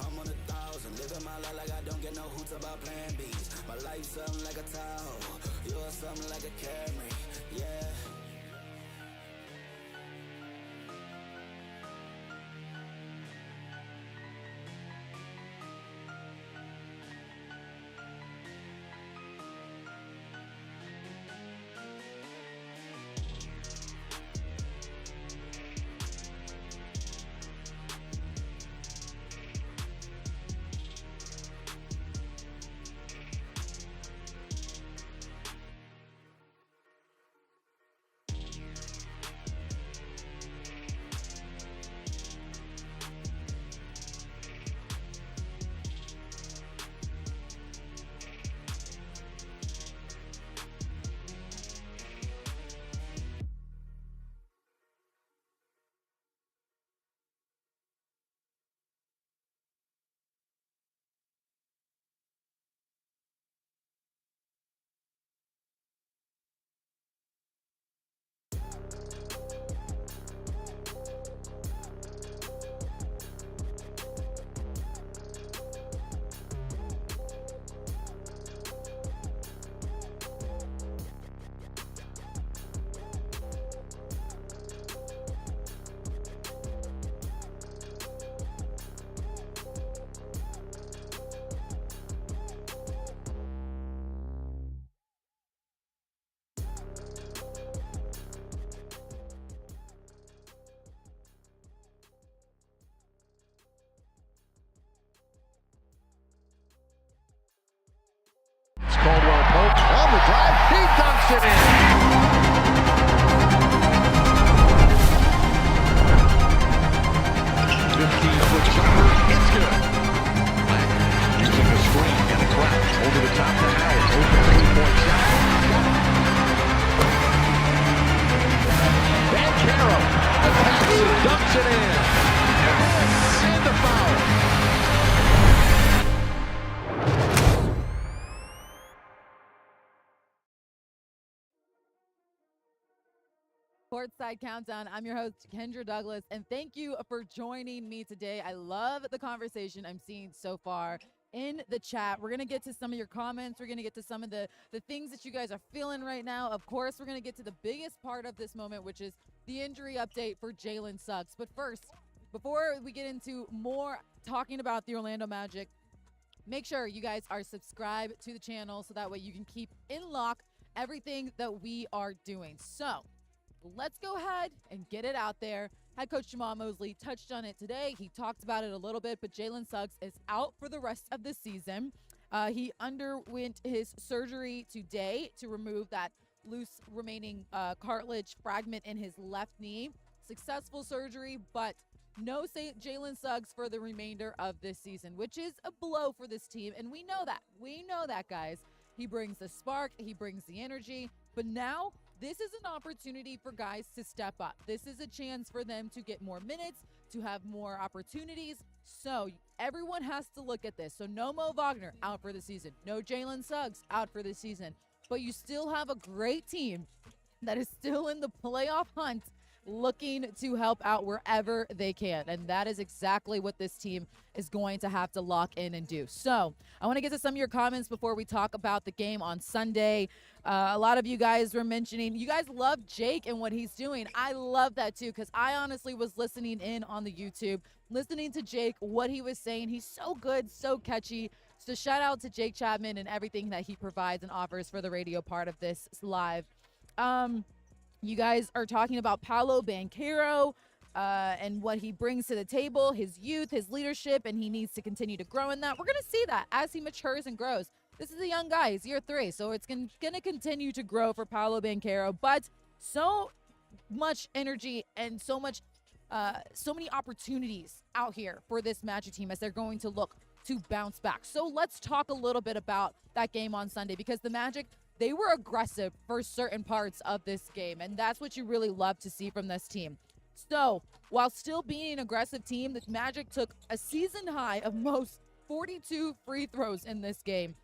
I'm on 1,000. Living my life like I don't get no hoots about plan B's. My life something like a Tahoe. Yours something like a Camry. Yeah. On the drive, he dunks it in. 15-foot jumper, it's good. Using a screen and a crouch over the top to Howard. Open three-point shot. Bancaro attacks and dunks it in. And the foul. Courtside Countdown. I'm your host, Kendra Douglas, and thank you for joining me today. I love the conversation I'm seeing so far in the chat. We're going to get to some of your comments. We're going to get to some of the things that you guys are feeling right now. Of course, we're going to get to the biggest part of this moment, which is the injury update for Jalen Suggs. But first, before we get into more talking about the Orlando Magic, make sure you guys are subscribed to the channel so that way you can keep in lock everything that we are doing. So let's go ahead and get it out there. Head coach Jamal Mosley touched on it today. He talked about it a little bit, but Jalen Suggs is out for the rest of the season. He underwent his surgery today to remove that loose remaining cartilage fragment in his left knee. Successful surgery, but no Jalen Suggs for the remainder of this season, which is a blow for this team. And we know that. We know that, guys. He brings the spark. He brings the energy. But now this is an opportunity for guys to step up. This is a chance for them to get more minutes, to have more opportunities. So everyone has to look at this. So no Mo Wagner out for the season. No Jalen Suggs out for the season. But you still have a great team that is still in the playoff hunt, looking to help out wherever they can. And that is exactly what this team is going to have to lock in and do. So I want to get to some of your comments before we talk about the game on Sunday. A lot of you guys were mentioning, you guys love Jake and what he's doing. I love that too, because I honestly was listening in on the YouTube, listening to Jake, what he was saying. He's so good, so catchy. So shout out to Jake Chapman and everything that he provides and offers for the radio part of this live. You guys are talking about Paolo Banchero and what he brings to the table, his youth, his leadership, and he needs to continue to grow in that. We're going to see that as he matures and grows. This is a young guy. He's year 3, so it's going to continue to grow for Paolo Banchero. But so much energy and so many opportunities out here for this Magic team as they're going to look to bounce back. So let's talk a little bit about that game on Sunday, because the Magic, they were aggressive for certain parts of this game, and that's what you really love to see from this team. So, while still being an aggressive team, the Magic took a season high of most 42 free throws in this game.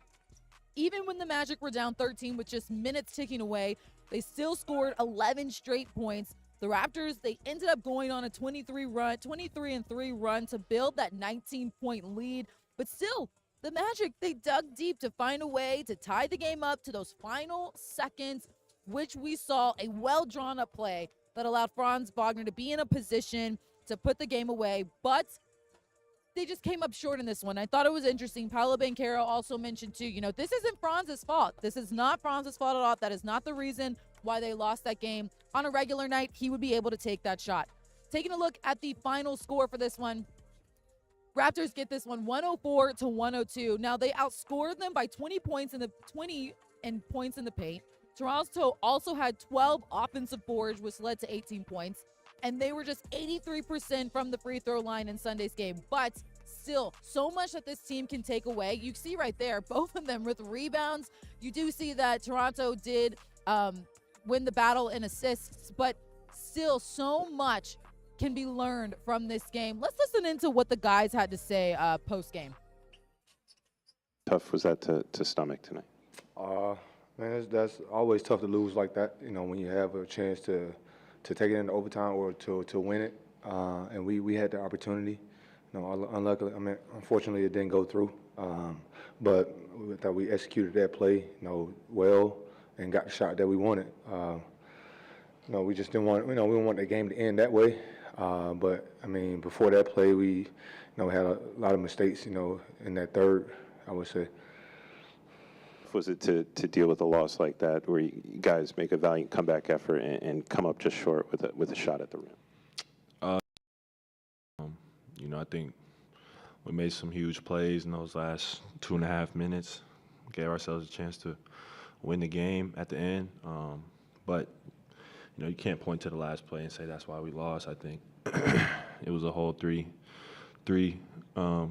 Even when the Magic were down 13 with just minutes ticking away, they still scored 11 straight points. The Raptors, they ended up going on a 23-3 run to build that 19-point lead. But still, the Magic, they dug deep to find a way to tie the game up to those final seconds, which we saw a well-drawn-up play that allowed Franz Wagner to be in a position to put the game away. But they just came up short in this one. I thought it was interesting. Paolo Banchero also mentioned, too, this isn't Franz's fault. This is not Franz's fault at all. That is not the reason why they lost that game. On a regular night, he would be able to take that shot. Taking a look at the final score for this one, Raptors get this one 104-102. Now, they outscored them by 20 points in the paint. Toronto also had 12 offensive boards, which led to 18 points. And they were just 83% from the free throw line in Sunday's game. But still, so much that this team can take away. You see right there, both of them with rebounds. You do see that Toronto did win the battle in assists, but still so much can be learned from this game. Let's listen into what the guys had to say post-game. Tough was that to stomach tonight? Man, that's always tough to lose like that, when you have a chance to take it into overtime or to win it. And we had the opportunity. Unfortunately, it didn't go through. But we thought we executed that play, well and got the shot that we wanted. We just didn't want, we didn't want the game to end that way. But before that play, we, had a lot of mistakes, in that third, I would say. Was it to deal with a loss like that, where you guys make a valiant comeback effort and come up just short with a shot at the rim? I think we made some huge plays in those last 2.5 minutes. Gave ourselves a chance to win the game at the end. But you can't point to the last play and say that's why we lost. I think it was a whole three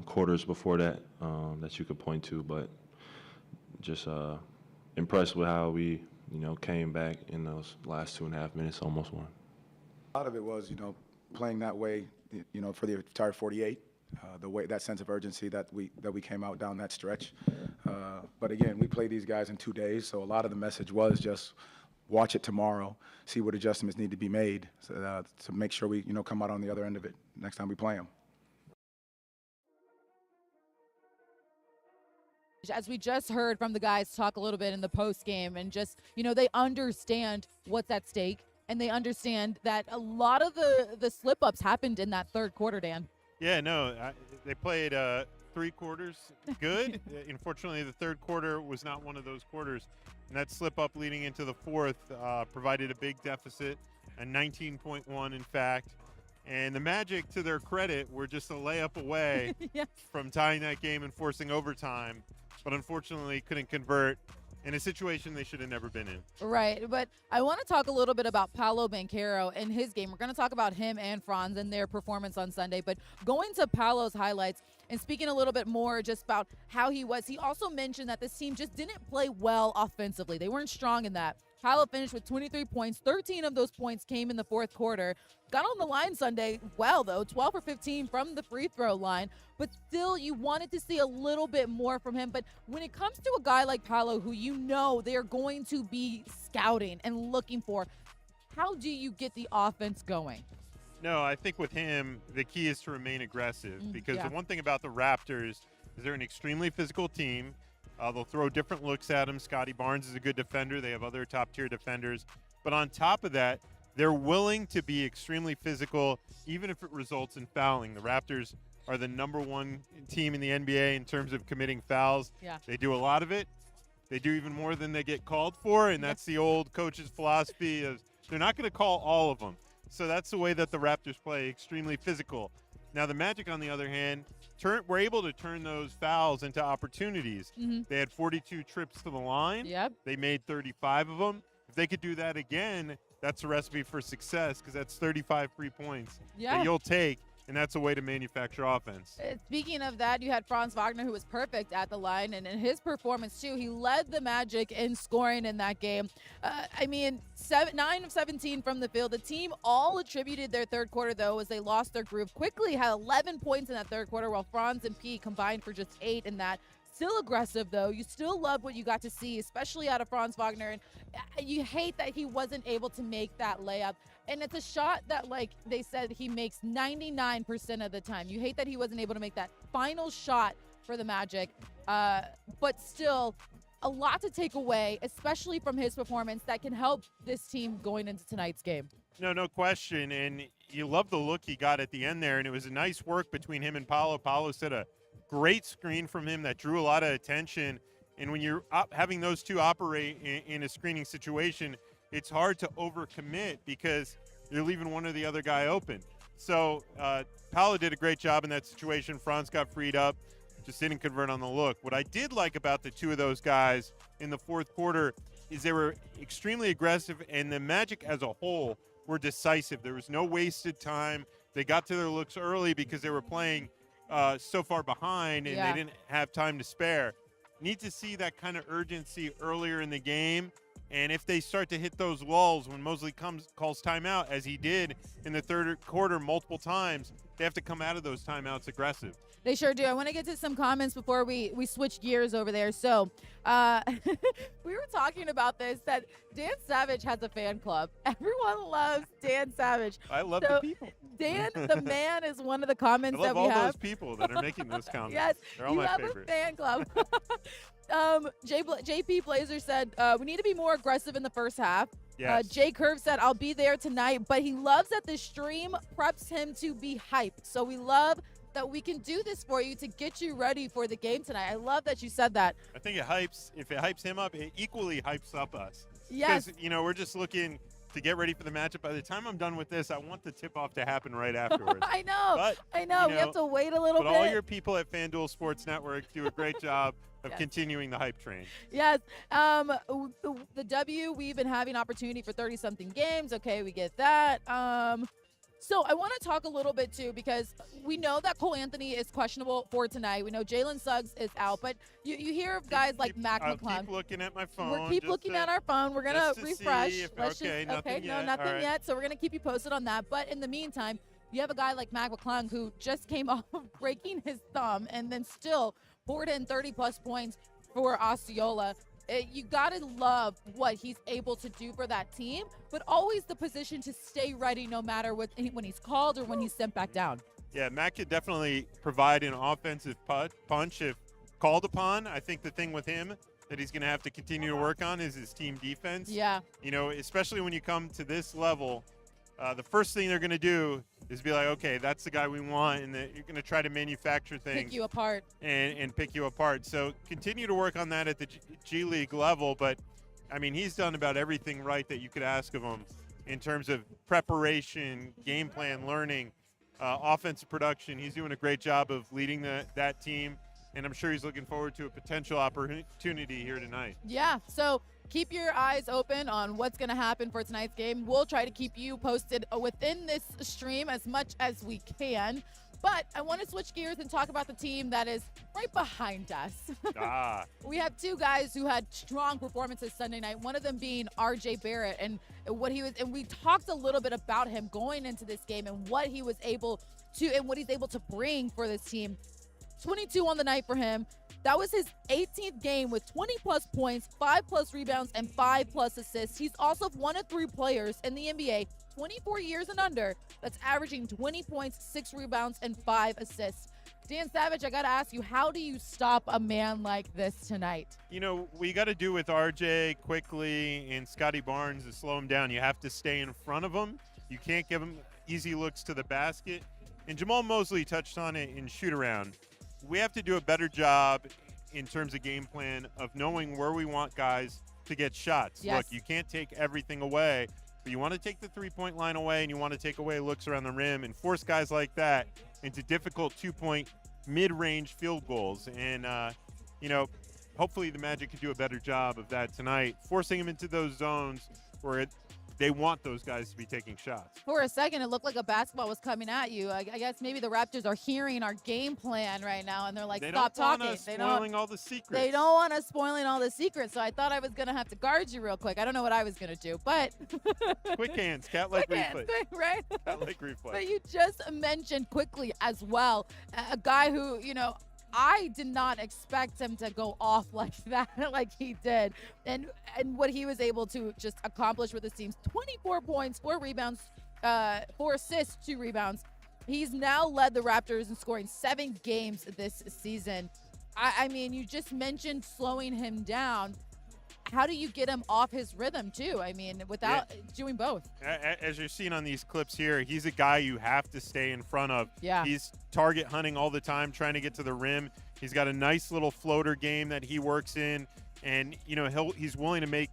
quarters before that that you could point to, but just impressed with how we, came back in those last 2.5 minutes, almost won. A lot of it was, playing that way, for the entire 48. The way, that sense of urgency that we came out down that stretch. But again, we played these guys in 2 days, so a lot of the message was just watch it tomorrow, see what adjustments need to be made to make sure we, come out on the other end of it next time we play them. As we just heard from the guys talk a little bit in the post game, and just, they understand what's at stake, and they understand that a lot of the slip ups happened in that third quarter, Dan. Yeah, no, they played 3 quarters good. Unfortunately, the third quarter was not one of those quarters. And that slip up leading into the fourth provided a big deficit, a 19.1 in fact. And the Magic, to their credit, were just a layup away yes. from tying that game and forcing overtime, but unfortunately couldn't convert in a situation they should have never been in. Right, but I want to talk a little bit about Paolo Banchero and his game. We're going to talk about him and Franz and their performance on Sunday, but going to Paolo's highlights and speaking a little bit more just about how he was, he also mentioned that this team just didn't play well offensively. They weren't strong in that. Paolo finished with 23 points. 13 of those points came in the fourth quarter. Got on the line Sunday well, though, 12 for 15 from the free throw line. But still, you wanted to see a little bit more from him. But when it comes to a guy like Paolo, who they're going to be scouting and looking for, how do you get the offense going? No, I think with him, the key is to remain aggressive because the one thing about the Raptors is they're an extremely physical team. They'll throw different looks at him. Scotty Barnes is a good defender. They have other top-tier defenders. But on top of that, they're willing to be extremely physical, even if it results in fouling. The Raptors are the #1 team in the NBA in terms of committing fouls. Yeah. They do a lot of it. They do even more than they get called for, and that's the old coach's philosophy of they're not going to call all of them. So that's the way that the Raptors play, extremely physical. Now, the Magic, on the other hand, were able to turn those fouls into opportunities. They had 42 trips to the line. Yep. They made 35 of them. If they could do that again, that's a recipe for success because that's 35 free points that you'll take and that's a way to manufacture offense. Speaking of that, you had Franz Wagner, who was perfect at the line, and in his performance too, he led the Magic in scoring in that game. 9 of 17 from the field. The team all attributed their third quarter, though, as they lost their groove. Quickly had 11 points in that third quarter, while Franz and P combined for just 8 in that. Still aggressive, though. You still love what you got to see, especially out of Franz Wagner. And you hate that he wasn't able to make that layup. And it's a shot that, like they said, he makes 99% of the time. You hate that he wasn't able to make that final shot for the Magic. But still, a lot to take away, especially from his performance, that can help this team going into tonight's game. No question. And you love the look he got at the end there. And it was a nice work between him and Paolo. Paolo set a great screen from him that drew a lot of attention. And when you're having those two operate in a screening situation, it's hard to overcommit because you're leaving one or the other guy open. So Paolo did a great job in that situation. Franz got freed up, just didn't convert on the look. What I did like about the two of those guys in the fourth quarter is they were extremely aggressive, and the Magic as a whole were decisive. There was no wasted time. They got to their looks early because they were playing so far behind, and they didn't have time to spare. Need to see that kind of urgency earlier in the game. And if they start to hit those lulls when Mosley calls timeout, as he did in the third quarter multiple times, they have to come out of those timeouts aggressive. They sure do. I want to get to some comments before we switch gears over there. So we were talking about this, that Dan Savage has a fan club. Everyone loves Dan Savage. I love the people. Dan, the man, is one of the comments I love that we all have. those people that are making those comments. Yes, They're all you my have favorite. a fan club. JP Blazer said, we need to be more aggressive in the first half. Yes. Jay Curve said, I'll be there tonight, but he loves that the stream preps him to be hyped. So we love that we can do this for you to get you ready for the game tonight. I love that you said that. I think if it hypes him up, it equally hypes up us. Yes. Because, we're just looking to get ready for the matchup. By the time I'm done with this, I want the tip-off to happen right afterwards. I know. But, I know. We have to wait a little but bit. all your people at FanDuel Sports Network do a great job of continuing the hype train. Yes. The W, we've been having opportunity for 30-something games. Okay, we get that. So I want to talk a little bit, too, because we know that Cole Anthony is questionable for tonight. We know Jalen Suggs is out, but you hear of guys like Mac McClung. I'll keep looking at my phone. We'll keep looking at our phone. We're going to refresh. Nothing yet. Nothing yet. So we're going to keep you posted on that. But in the meantime, you have a guy like Mac McClung who just came off of breaking his thumb and then still poured in 30-plus points for Osceola. You got to love what he's able to do for that team, but always the position to stay ready no matter when he's called or when he's sent back down. Yeah, Mac could definitely provide an offensive punch if called upon. I think the thing with him that he's going to have to continue to work on is his team defense. Yeah. Especially when you come to this level, the first thing they're going to do is be like, okay, that's the guy we want, and you're going to try to manufacture things. Pick you apart. And pick you apart. So continue to work on that at the G League level, but, he's done about everything right that you could ask of him in terms of preparation, game plan, learning, offensive production. He's doing a great job of leading that team, and I'm sure he's looking forward to a potential opportunity here tonight. Yeah, so keep your eyes open on what's going to happen for tonight's game. We'll try to keep you posted within this stream as much as we can. But I want to switch gears and talk about the team that is right behind us. We have two guys who had strong performances Sunday night, one of them being RJ Barrett, and we talked a little bit about him going into this game and what he was able to and what he's able to bring for this team. 22 on the night for him. That was his 18th game with 20-plus points, 5-plus rebounds, and 5-plus assists. He's also one of 3 players in the NBA, 24 years and under, that's averaging 20 points, 6 rebounds, and 5 assists. Dan Savage, I got to ask you, how do you stop a man like this tonight? We got to do with RJ quickly and Scotty Barnes to slow him down. You have to stay in front of him. You can't give him easy looks to the basket. And Jamal Mosley touched on it in shoot-around. We have to do a better job in terms of game plan of knowing where we want guys to get shots. Yes. Look, you can't take everything away, but you want to take the three-point line away, and you want to take away looks around the rim and force guys like that into difficult two-point mid-range field goals. And, hopefully the Magic could do a better job of that tonight, forcing them into those zones where they want those guys to be taking shots. For a second, it looked like a basketball was coming at you. I guess maybe the Raptors are hearing our game plan right now, and they're like, They stop don't want talking. us spoiling all the secrets. They don't want us spoiling all the secrets, so I thought I was going to have to guard you real quick. I don't know what I was going to do, but... Quick hands, cat-like replay. Right? Cat-like replay. But you just mentioned quickly as well, a guy who, I did not expect him to go off like that, like he did. And what he was able to just accomplish with his teams, 24 points, 4 rebounds, 4 assists, 2 rebounds. He's now led the Raptors in scoring 7 games this season. I mean, you just mentioned slowing him down. How do you get him off his rhythm, too? I mean, without doing both. As you're seeing on these clips here, he's a guy you have to stay in front of. Yeah. He's target hunting all the time, trying to get to the rim. He's got a nice little floater game that he works in, and, he's willing to make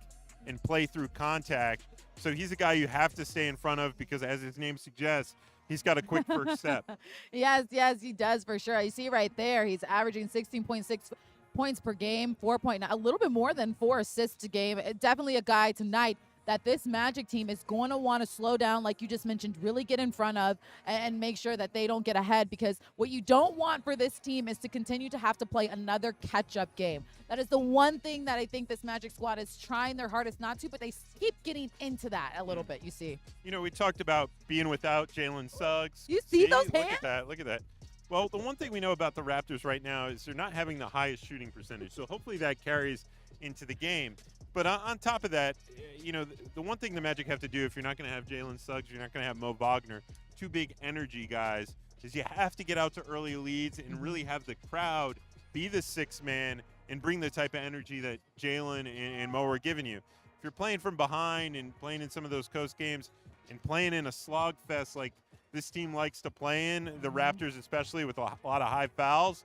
and play through contact. So he's a guy you have to stay in front of because, as his name suggests, he's got a quick first step. Yes, he does for sure. You see right there, he's averaging 16.6 points per game, 4.9, a little bit more than 4 assists a game. Definitely a guy tonight that this Magic team is going to want to slow down, like you just mentioned, really get in front of and make sure that they don't get ahead, because what you don't want for this team is to continue to have to play another catch-up game. That is the one thing that I think this Magic squad is trying their hardest not to, but they keep getting into that a little bit, you see. We talked about being without Jalen Suggs. You see those Look hands? Look at that. Well, the one thing we know about the Raptors right now is they're not having the highest shooting percentage, so hopefully that carries into the game. But on top of that, the one thing the Magic have to do if you're not going to have Jalen Suggs, you're not going to have Mo Wagner, 2 big energy guys, is you have to get out to early leads and really have the crowd be the 6th man and bring the type of energy that Jalen and Mo are giving you. If you're playing from behind and playing in some of those coast games and playing in a slog fest like this team likes to play in, the Raptors especially, with a lot of high fouls,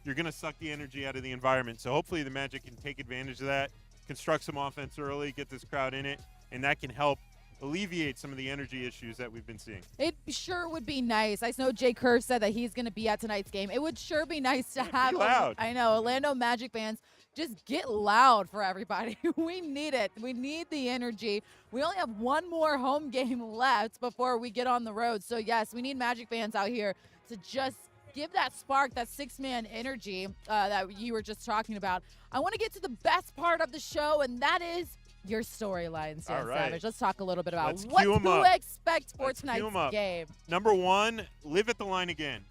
you're going to suck the energy out of the environment. So hopefully the Magic can take advantage of that, construct some offense early, get this crowd in it, and that can help alleviate some of the energy issues that we've been seeing. It sure would be nice. I know Jay Kerr said that he's going to be at tonight's game. It would sure be nice to have loud. I know, Orlando Magic fans, just get loud for everybody. We need it. We need the energy. We only have one more home game left before we get on the road. So, yes, we need Magic fans out here to just give that spark, that 6-man energy that you were just talking about. I want to get to the best part of the show, and that is your storylines, Dan Savage. Let's talk a little bit about what to expect for tonight's game. Number 1, live at the line again.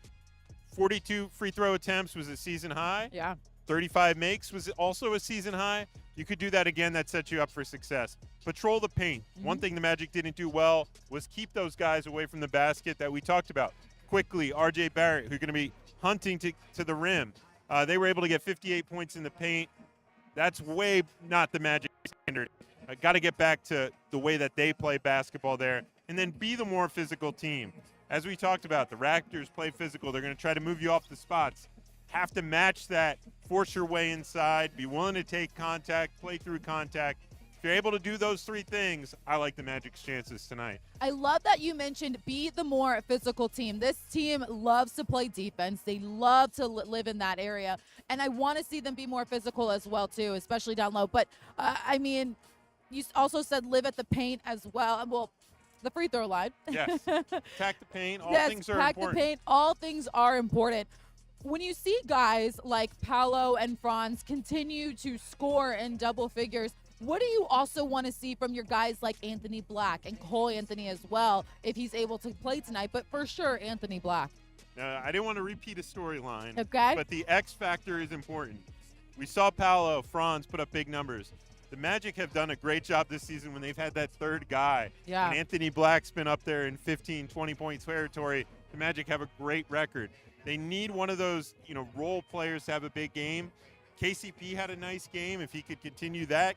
42 free throw attempts was a season high. Yeah. 35 makes was also a season high. You could do that again. That sets you up for success. Patrol the paint. One thing the Magic didn't do well was keep those guys away from the basket that we talked about. Quickly, R.J. Barrett, who's going to be hunting to the rim. They were able to get 58 points in the paint. That's way not the Magic standard. Got to get back to the way that they play basketball there, and then be the more physical team. As we talked about, the Raptors play physical. They're going to try to move you off the spots. Have to match that, force your way inside, be willing to take contact, play through contact. If you're able to do those 3 things, I like the Magic's chances tonight. I love that you mentioned be the more physical team. This team loves to play defense. They love to live in that area. And I want to see them be more physical as well, too, especially down low. But, I mean, you also said live at the paint as well. Well, the free throw line. Yes. Attack the paint. All yes, things are attack important. The paint. All things are important. When you see guys like Paolo and Franz continue to score in double figures, what do you also want to see from your guys like Anthony Black and Cole Anthony as well, if he's able to play tonight? But for sure, Anthony Black. I didn't want to repeat a storyline, okay, but the X factor is important. We saw Paolo, Franz put up big numbers. The Magic have done a great job this season when they've had that 3rd guy. Yeah. When Anthony Black's been up there in 15, 20-point territory, the Magic have a great record. They need one of those, role players to have a big game. KCP had a nice game. If he could continue that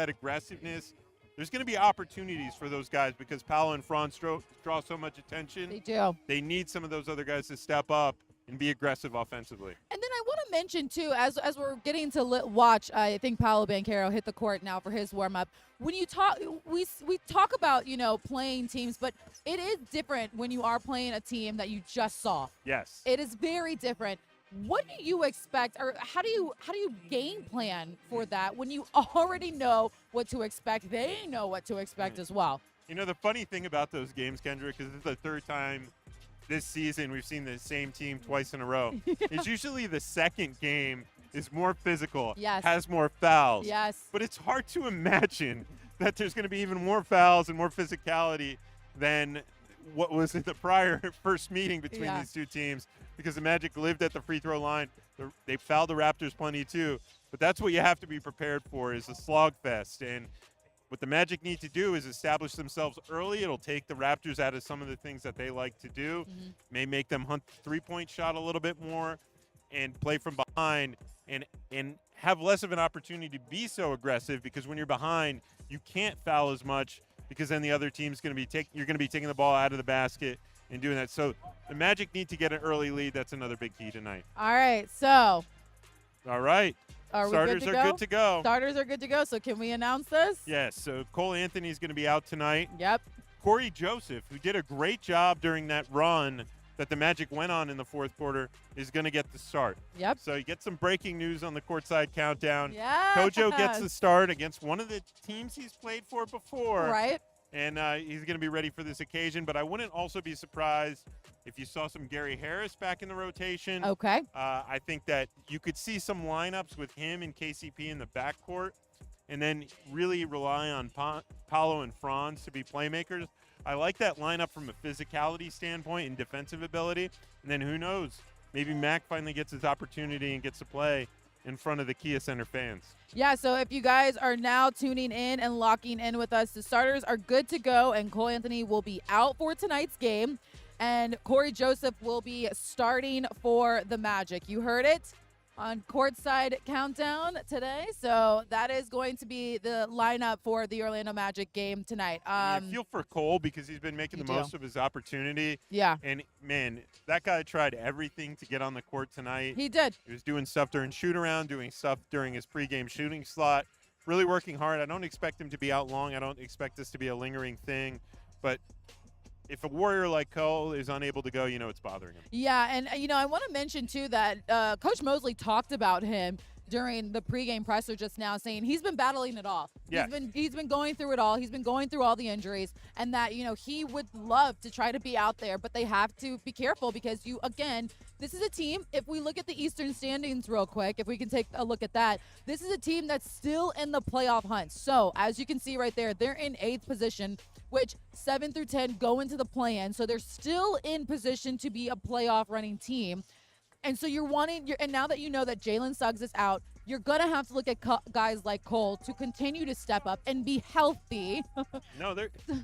aggressiveness, there's going to be opportunities for those guys because Paolo and Franz draw so much attention. They do. They need some of those other guys to step up and be aggressive offensively. And then I want to mention, too, as we're getting to watch, I think Paolo Banchero hit the court now for his warm-up. When you talk, we talk about, playing teams, but it is different when you are playing a team that you just saw. Yes. It is very different. What do you expect, or how do you game plan for that when you already know what to expect? They know what to expect as well. You know, the funny thing about those games, Kendrick, is this is the third time this season we've seen the same team twice in a row. It's usually the second game is more physical, Yes. has more fouls. Yes. But it's hard to imagine that there's going to be even more fouls and more physicality than what was in the prior first meeting between these two teams, because the Magic lived at the free throw line. They fouled the Raptors plenty too. But that's what you have to be prepared for, is a slogfest. And what the Magic need to do is establish themselves early. It'll take the Raptors out of some of the things that they like to do. May make them hunt the three-point shot a little bit more and play from behind and have less of an opportunity to be so aggressive, because when you're behind, you can't foul as much, because then the other team's going to be you're going to be taking the ball out of the basket and doing that. So the Magic need to get an early lead. That's another big key tonight. All right, so All right. are Starters we good to are go? good to go. Starters are good to go. So can we announce this? Yes, so Cole Anthony's going to be out tonight. Yep. Corey Joseph, who did a great job during that run that the Magic went on in the fourth quarter, is going to get the start. Yep. So you get some breaking news on the Courtside Countdown. Yes. Kojo gets the start against one of the teams he's played for before. Right. And he's going to be ready for this occasion. But I wouldn't also be surprised if you saw some Gary Harris back in the rotation. Okay. I think that you could see some lineups with him and KCP in the backcourt, and then really rely on Paolo and Franz to be playmakers. I like that lineup from a physicality standpoint and defensive ability. And then who knows, maybe Mac finally gets his opportunity and gets to play in front of the Kia Center fans. Yeah, so if you guys are now tuning in and locking in with us, the starters are good to go, and Cole Anthony will be out for tonight's game, and Corey Joseph will be starting for the Magic. You heard it on Courtside Countdown today, so that is going to be the lineup for the Orlando Magic game tonight. I feel for Cole, because he's been making the most of his opportunity. Yeah. And, man, that guy tried everything to get on the court tonight. He did. He was doing stuff during shoot-around, doing stuff during his pregame shooting slot, really working hard. I don't expect him to be out long. I don't expect this to be a lingering thing. But if a warrior like Cole is unable to go, you know it's bothering him. Yeah, and I want to mention too that Coach Mosley talked about him during the pregame presser just now, saying he's been battling it all. Yes. He's been going through it all. He's been going through all the injuries, and that he would love to try to be out there, but they have to be careful, because this is a team. If we look at the Eastern standings real quick, if we can take a look at that, this is a team that's still in the playoff hunt. So as you can see right there, they're in 8th position, which 7 through 10 go into the play-in. So they're still in position to be a playoff running team. And so and now that you know that Jalen Suggs is out, you're going to have to look at guys like Cole to continue to step up and be healthy. No,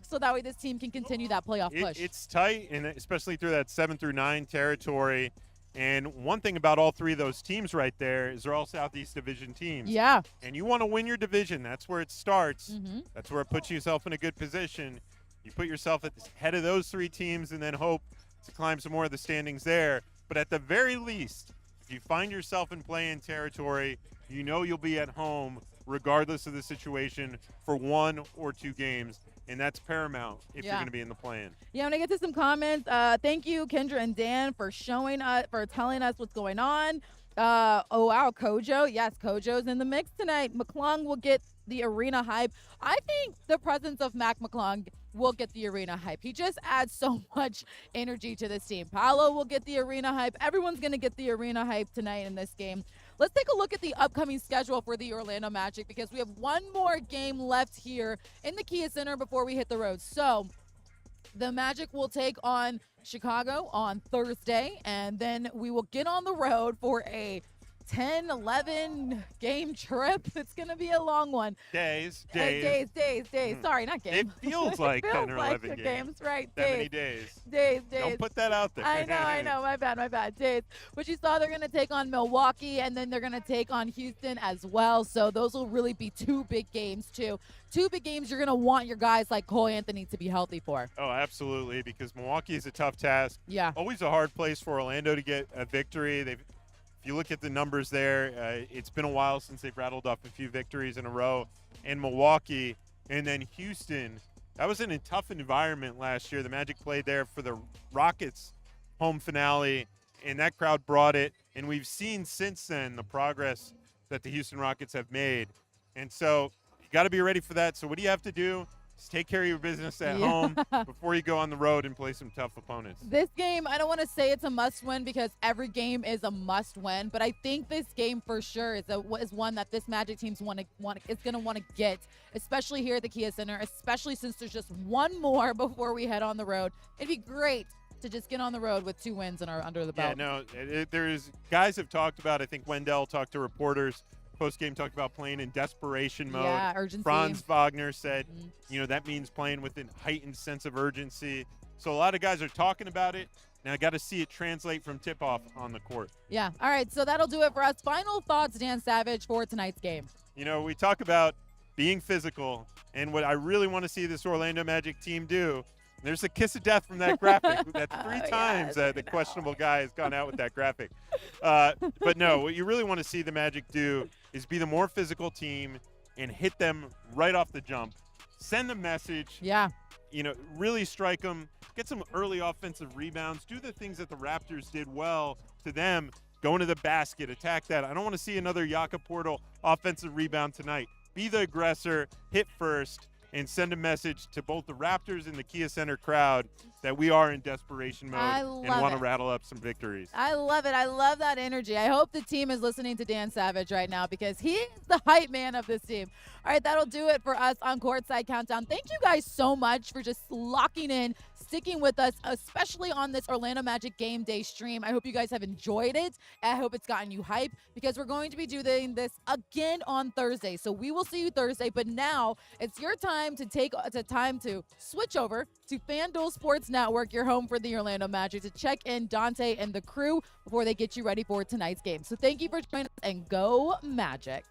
so that way this team can continue that playoff push. It's tight, and especially through that 7 through 9 territory. And one thing about all three of those teams right there is they're all Southeast Division teams. Yeah. And you want to win your division. That's where it starts. Mm-hmm. That's where it puts yourself in a good position. You put yourself at the head of those three teams and then hope to climb some more of the standings there. But at the very least, if you find yourself in play-in territory, you know you'll be at home regardless of the situation for 1 or 2 games. And that's paramount if you're going to be in the play-in. Yeah, I'm going to get to some comments. Thank you, Kendra and Dan, for telling us what's going on. Oh, wow, Kojo. Yes, Kojo's in the mix tonight. McClung will get the arena hype. I think the presence of Mac McClung will get the arena hype. He just adds so much energy to this team. Paolo will get the arena hype. Everyone's going to get the arena hype tonight in this game. Let's take a look at the upcoming schedule for the Orlando Magic, because we have one more game left here in the Kia Center before we hit the road. So the Magic will take on Chicago on Thursday, and then we will get on the road for a 10-11 game trip. It's going to be a long one. Days. Sorry, not game. It feels like 10 or 11 like games. Right. That many days. Days. Don't put that out there. I know. My bad. Days. But you saw they're going to take on Milwaukee, and then they're going to take on Houston as well. So those will really be 2 big games, too. 2 big games you're going to want your guys like Cole Anthony to be healthy for. Oh, absolutely, because Milwaukee is a tough task. Yeah. Always a hard place for Orlando to get a victory. If you look at the numbers there, it's been a while since they've rattled off a few victories in a row. And Milwaukee, and then Houston, that was in a tough environment last year. The Magic played there for the Rockets home finale, and that crowd brought it. And we've seen since then the progress that the Houston Rockets have made. And so you got to be ready for that. So what do you have to do? Just take care of your business at home before you go on the road and play some tough opponents. This game, I don't want to say it's a must-win because every game is a must-win, but I think this game for sure is one that this Magic team's is going to want to get, especially here at the Kia Center, especially since there's just one more before we head on the road. It'd be great to just get on the road with 2 wins under the belt. Yeah, no, there's guys have talked about. I think Wendell talked to reporters post-game, talked about playing in desperation mode. Yeah, urgency. Franz Wagner said, that means playing with a heightened sense of urgency. So a lot of guys are talking about it. Now I got to see it translate from tip-off on the court. Yeah. All right. So that'll do it for us. Final thoughts, Dan Savage, for tonight's game. We talk about being physical, and what I really want to see this Orlando Magic team do. There's a kiss of death from that graphic. That's 3 times the questionable guy has gone out with that graphic. But no, what you really want to see the Magic do is be the more physical team and hit them right off the jump. Send the message. Yeah. Really strike them. Get some early offensive rebounds. Do the things that the Raptors did well to them. Go into the basket. Attack that. I don't want to see another Jakob Poeltl offensive rebound tonight. Be the aggressor. Hit first. And send a message to both the Raptors and the Kia Center crowd that we are in desperation mode and want to rattle up some victories. I love it. I love that energy. I hope the team is listening to Dan Savage right now because he is the hype man of this team. All right, that'll do it for us on Courtside Countdown. Thank you guys so much for just locking in, sticking with us, especially on this Orlando Magic Game Day stream. I hope you guys have enjoyed it. I hope it's gotten you hype because we're going to be doing this again on Thursday. So we will see you Thursday, but now it's your time to take the time to switch over to FanDuel Sports Network, your home for the Orlando Magic, to check in Dante and the crew before they get you ready for tonight's game. So thank you for joining us and go Magic.